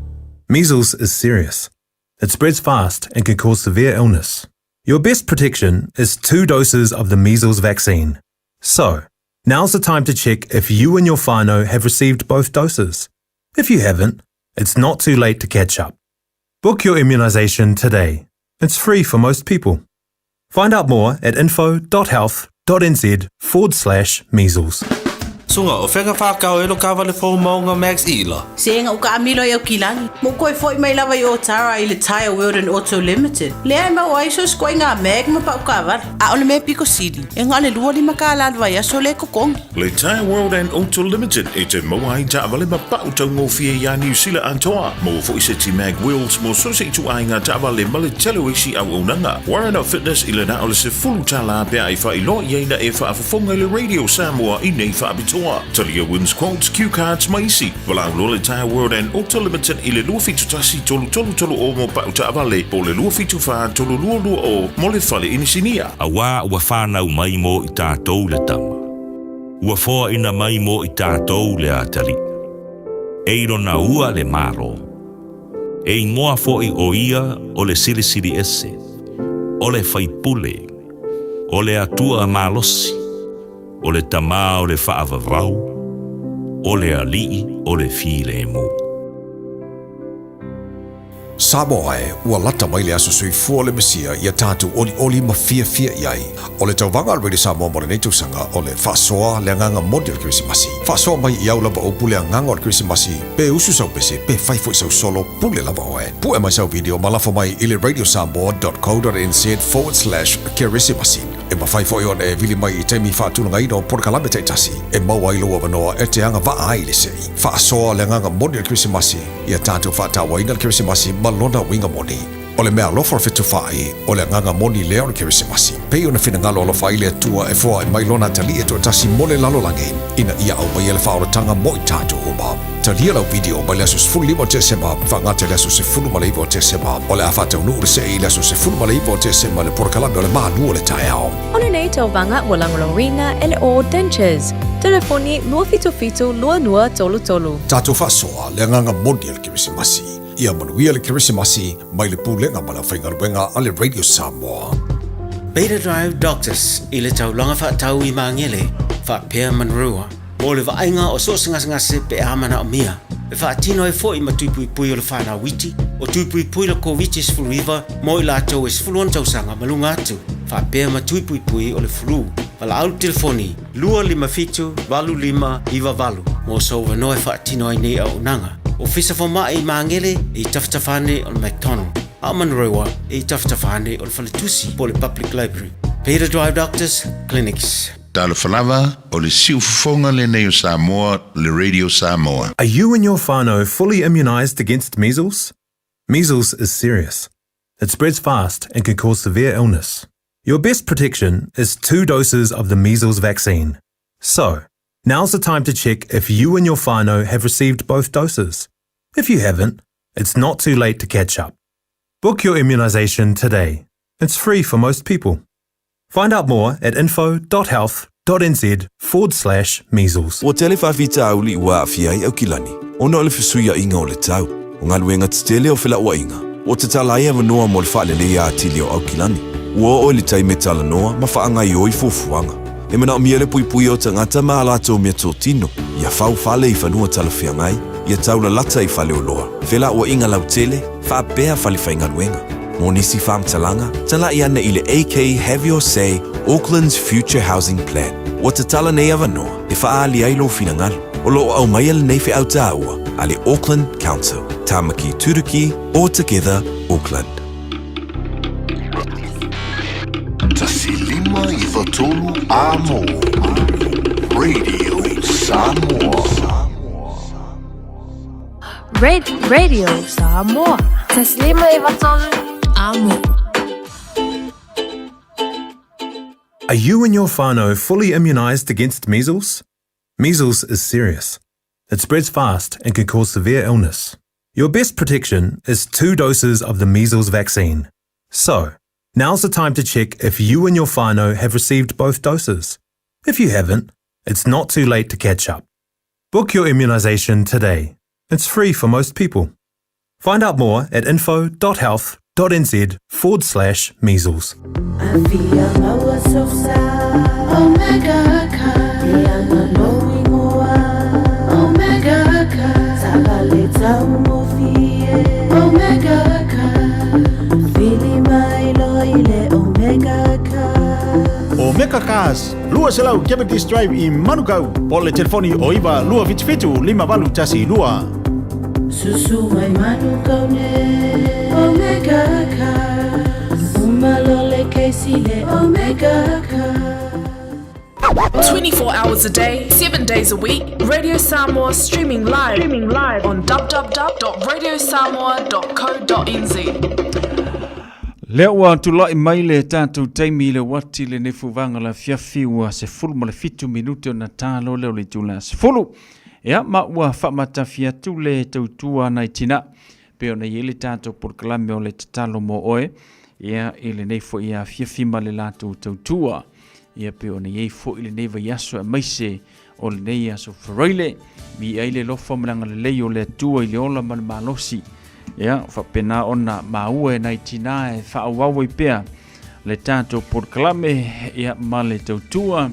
Measles is serious. It spreads fast and can cause severe illness. Your best protection is 2 doses of the measles vaccine. So, now's the time to check if you and your whānau have received both doses. If you haven't, it's not too late to catch up. Book your immunisation today. It's free for most people. Find out more at info.health.nz/measles. Sunga o whenga whakao e lo kawa le whau maunga Max Ila. Senga o ka amilo e o kilangi. Mo koe foi mai lawa i o Tara i le Tire World and Auto Limited. Lea e mau aiso skoi ngā meg ma pa ukawa. A ole me Pico City. E ngā le lua lima ka aladwa ia so le kokongi. Le Tire World and Auto Limited e te mauai ta wale ma pa utau ngofia ia New Zealand antoa. Mo fo i se ti mag wheels mo so se tu ai ngā ta wale ma le telo isi au unanga. Warren Fitness i le na ole se fulu ta la pia i wha i lo i eina e wha afafonga le Radio Samoa i nei wha abitua. Talia wins quotes, cue cards, maisi. Wala le Tire World and Auto Limited i le lua fitu tasi tolu o mo pa uta avale. Po le lua fitu wha tolu lua o mo le fale inisinia. A wā ua whānau mai mo i tātou le tama. Ua whoa ina mai mo i tātou le atari. Eiro na ua le maro. E ingoa fo i o ia o le sirisiri ese. O le whaipule. O le atua malosi. O le tamā o le whaavavau, o le alii o le while mu. Samoa e, ua lata mai le aso sui fua le mesia ia tātou oli ma fia iai. O le tauwanga already Samoa mo le neitausanga o le whaasoa le nganga modi o le Krisimasi. Whaasoa mai i au lava o pule a nganga o le Krisimasi, pe usu sau pese, pe whaifo i sau solo pule lava o e. Pu e mai sau video malafo mai i le radiosamoa.co.nz/Kirisimasi. E ma whaifo i on e vili mai i teimi whaatulanga ino porkalame teitasi. E maua i loa wanoa e te anga waa ai le sei. Whaasoa le nganga modi o le Krisimasi, ia tātou whaatawa ina le Krisimasi malona winga moni. O le mea lofa fitu whai, o le nganga moni leo na Kirisimasi. Pei ona whina ngalo lo whai le tua e fua e mailona tali e tuatasi mole lalo langi. Ina ia au mai ele whaora tanga mo i tātou uma. Talia lau video mai le asus fulu lima o te sema, whangate le asus e fulu maleiva o te sema. O le awhatau nuu le sei le asus e fulu maleiva o te sema le porkalame o le maanu o le tae ao. Ona nei tau vanga o Langolorina ele o Dentures. Telefoni lua fitu lua nua tolu. Tātou whasoa le nganga moni le Kirisimasi. Ia manuia le Kirisimasi mai le pūlenga ma la whaingaruenga a le Radio Samoa. Beta Drive Doctors i le taulanga whaatau i maangele, whaapea manrua. O le vaenga o so ngase pe amana o mia. E whaatino e fo i matuipui pui o le whanau witi, o tuipui pui le COVID is flu river, mo i lātou is fuluan tausanga malunga atu. Whaapea matuipui pui o le flu. Wala au telefoni, 255-25 mo so wanoe whaatino ai nei au nanga. O fisa fo mai maangele i taftafane o le McDonald. A manrewa i taftafane o le Falitusi po le Public Library. Peter Drive Doctors Clinics. Tala whalawa o le siufufonga le nei o Samoa, le Radio Samoa. Are you and your whānau fully immunised against measles? Measles is serious. It spreads fast and can cause severe illness. Your best protection is 2 doses of the measles vaccine. So, now's the time to check if you and your whānau have received both doses. If you haven't, it's not too late to catch up. Book your immunisation today. It's free for most people. Find out more at info.health.nz/measles. O tele whawhita au li ua awhiai au kilani. Ona o le whisuia inga o le tau. O ngā luenga te tele o whila ua inga. O te talai ava noa mo le whaalele a atili o au kilani. Ua o le taime tala noa ma whaangai o i fufuanga. E mana o mia le pui o tangata ma alato mia tō tino. Ia whau whale i whanua tala whiangai. Ia taula lata i whale o loa. Whila ua inga lau tele, whaapea whale whainga luenga. Mo nisi whaamtalanga, tala i ana i le AK Have Your Say, Auckland's Future Housing Plan. O te tala nei avanoa, e whaali ailo finangalo. O loo au mai ale nei whi au tāua, a le Auckland Council. Tāmaki Turuki, All Together, Auckland. Tasilima i watolu amo. Radio Samoa. Radio Samoa. Taslima i watolu amo. Are you and your whānau fully immunised against measles? Measles is serious. It spreads fast and can cause severe illness. Your best protection is 2 doses of the measles vaccine. So, now's the time to check if you and your whānau have received both doses. If you haven't, it's not too late to catch up. Book your immunisation today. It's free for most people. Find out more at info.health.nz/measles. Omega Cars, lua selau Diabetes Drive i Manukau. Pole telefoni o iwa lua fitu 5 tasi lua. Susu mai Manukau ne Omega Cars. Umalole keisile Omega Cars. 24 hours a day, 7 days a week. Radio Samoa streaming live on www.radiosamoa.co.nz. Leo wa tulai mai le tātou taimi le wati le nefuvanga la fiafi ua se fulu ma le fitu minuti o na tālo leo le tula se fulu. Ea ma ua whamata fiatu le tautua nai tina. Peo na yele tātou por kalame o le tatalo mo oe. Ea ile neifo ia fiafi ma le lātou tautua. Ia peo na yeifo ile neiva yaso e maise o le nei aso whareile. Mi aile lofa malanga le leo le tua ile ola ma le malosi. Ia, whapena ona maua e nai tina e whaawawai pea le tātou porkalame ia ma le tautua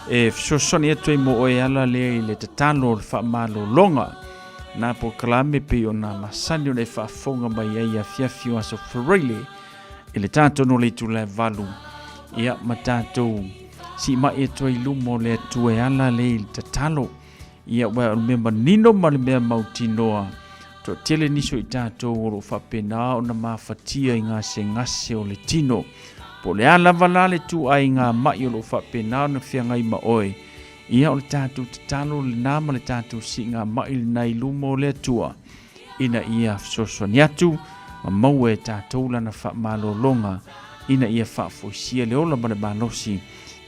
e fsosoni etu e mo oe ala lea i le tatalo le whaamalo longa na porkalame pe ona masani o le whaafonga mai ai a fiafio aso whareile i le tātou no le tu le valu ia ma tātou si ma etu e lumo le tu e ala le i le tatalo ia wea o mea manino ma le mea mautinoa to tele niso i tātou o whapena o na mawhatia i ngā se ngase o le tino. Po le alavala le tu ai ngā mai o lo whapena o na whiangai ma oe. Ia o le tātou te talo le nāma le tātou si ngā mai le nai lumo le atua. Ina ia fsosoni atu, ma maue tātou lana whamalo longa. Ina ia whafoisia le ola ma le manosi.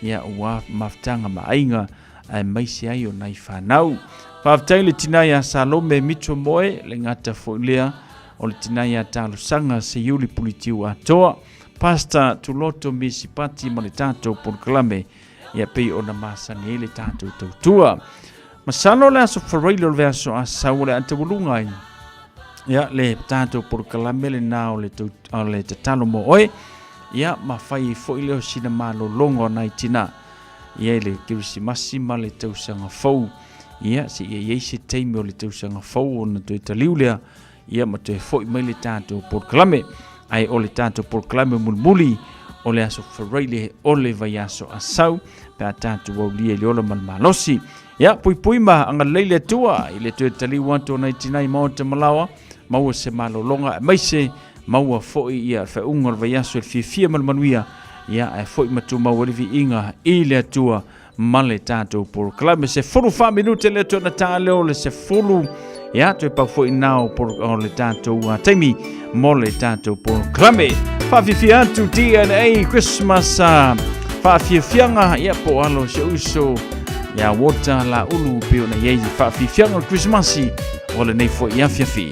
Ia ua maftanga ma ainga ai maisi ai o nai whanau. Whaftai le tinai a Salome Mitro Moe, le ngata foilea, o le tinai a talo sanga se yuli pulitiu a toa, pasta tuloto misipati ma le tātou porkalame, ia pei o na masani le tātou tautua. Masalo le aso whareilo le veaso a sau le antawulungai, ia le tātou porkalame le nā o le tatalo mo oe, ia mawhai foileo sina malo longo nai tina, ia le kirisimasi ma le tausanga fau, ia si ia se teimi o le tausanga fau o na toi taliulea ia ma toi foi mai le tātou porkalame ai o le tātou porkalame mulmuli o le aso whareile o le vai aso asau pe a tātou au lia le ola malmalosi ia pui ma anga leile tua i le toi taliu anto na itinai mao te malawa maua se malolonga mai se maua foi ia whaunga le vai aso e fia malmanuia ia e foi matu maua le vi inga i le atua male tātou porkalame se fulu 5 minute le tona tāleo le se fulu ia toi pau foi nao por le tātou taimi mo le tātou porkalame whawhiwhia atu DNA Christmas whawhiwhianga ia po alo se uso ia water la ulu peo na iei whawhiwhianga Christmasi o le nei foi ia whiawhi.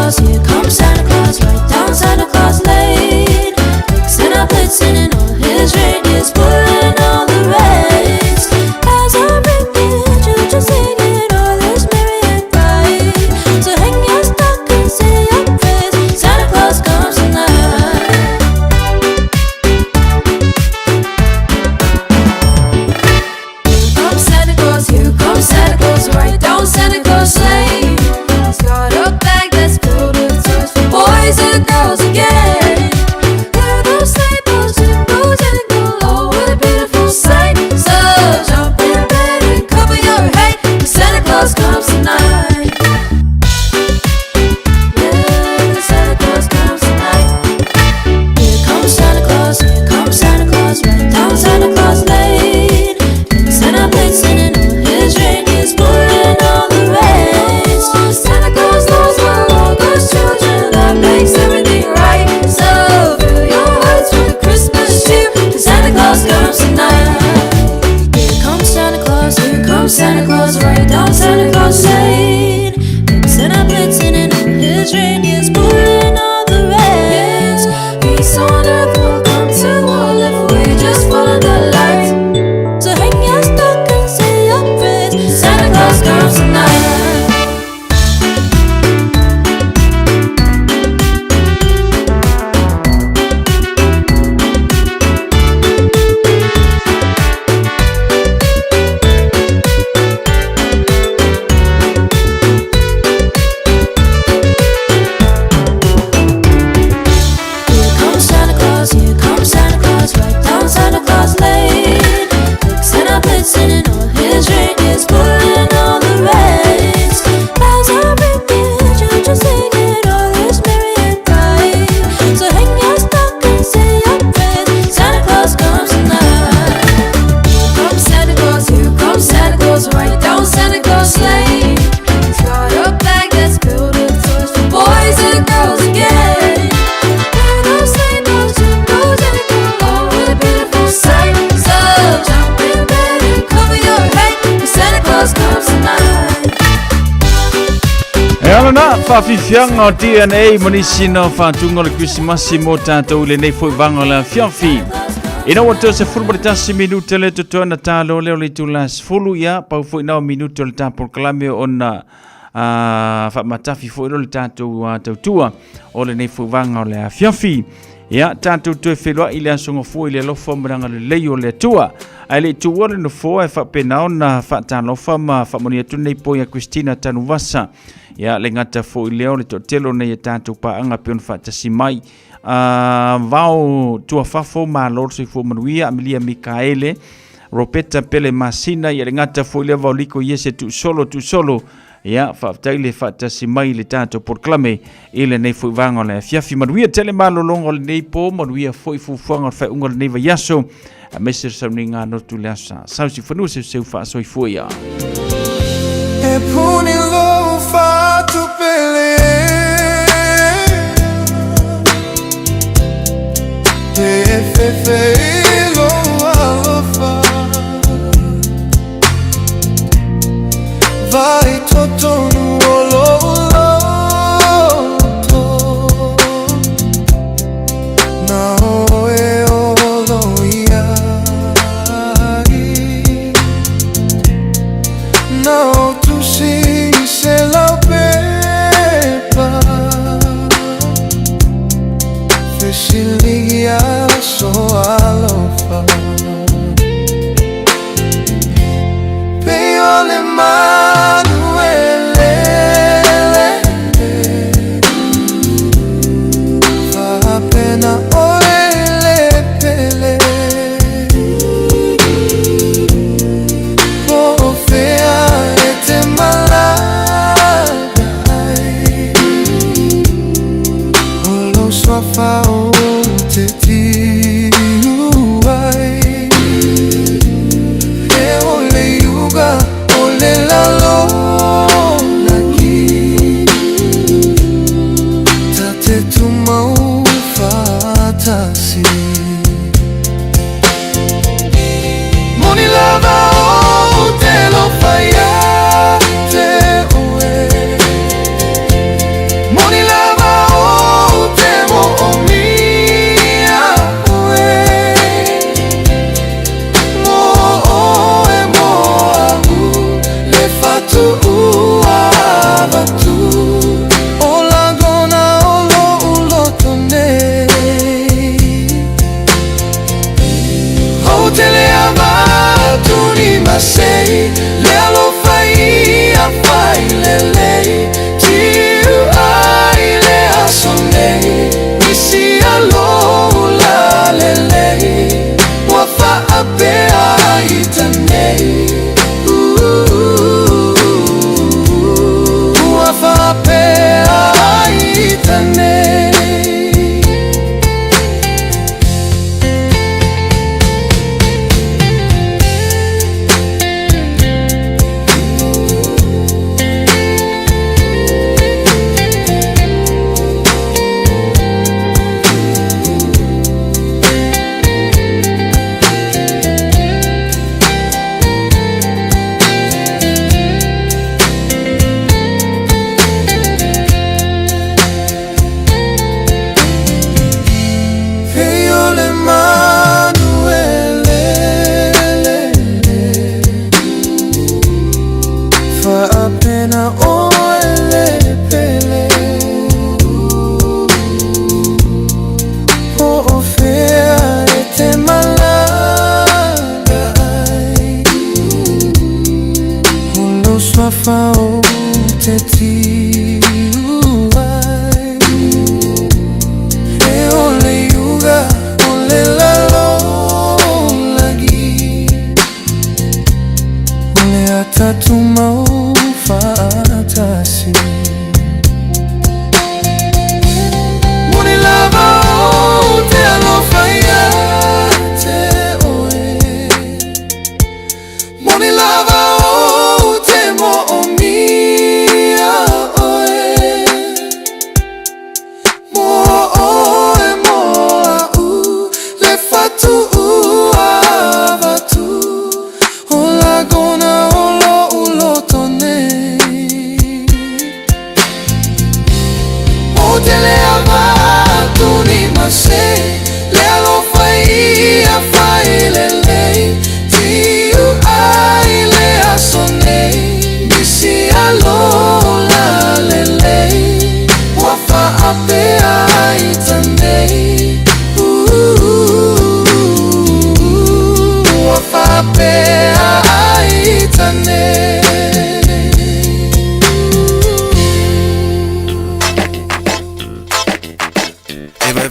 Here comes Santa Claus, right down Santa Claus Lane. Mixing up and singing all his reindeers, pulling all the reins. As I'm ringing, children singing, all is merry and bright. So hang your stockings, say your prayers, Santa Claus comes tonight. Here comes Santa Claus, right down Santa Claus Lane. He's got a bag that's filled with toys for boys and girls again. Hear those sleigh bells, jingle, jingle, oh, what a beautiful sight. So jump in bed and cover your head, 'cause Santa Claus comes tonight. Yeah, Santa Claus comes tonight. Here comes Santa Claus, right down Santa Claus Lane. Santa blitzing and all his reindeers pulling all the reins. Santa Claus knows where all those children, that makes everything right. So fill your hearts with Christmas cheer, 'cause Santa Claus comes tonight. Here comes Santa Claus, right down Santa Claus Lane. Santa blitzing and all his reindeers pulling all the reins. Tangana whawhiwhianga o DNA monisino whātunga le Christmasi mo tātou le nei whaiwanga la whiawhi. Ina wato se fulbaritasi minuta le tutoa na tālo leo le tulas fulu ia pau fo inao minuta le tāpol kalame o na whamatafi fo ilo le tātou tautua o le nei whaiwanga o le whiawhi. Ia tātou tue whelua i le asonga fua i le lofa maranga le leo le tua. Ai le tua le no fua e whapenao na whaatalofa ma whamoni atu nei poia Christina Tanuvasa. Ia le ngata fo i leo le totelo nei e tātou paanga pion whaatasi mai. Vau tua whafo ma lorso i fua manuia Amelia Mikaele. Ropeta Pele Masina ia le ngata fo i leo vau liko iese tu solo. Ia whaatai le whaatasi mai le tātou porklame i le nei fo i vanga le fiafi manuia tele malo longo le nei po manuia fo i fufuanga le whaunga le nei vaiaso. A mesir sa ninga no tu le asa. Sau si whanua se seu wha soi fuia. E puni lo fa tu pele E fe lo alofa Vai totonu olo Na oe olo No, tu si se la pepa Fesilia so alofa Peole Manuele Fa pena orele pele Fa o te tiuai E o le yuga o le lalo naki Ta te tumau fatasi Moni lava o te lo faya te oe Moni lava o te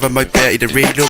mai pea i the radio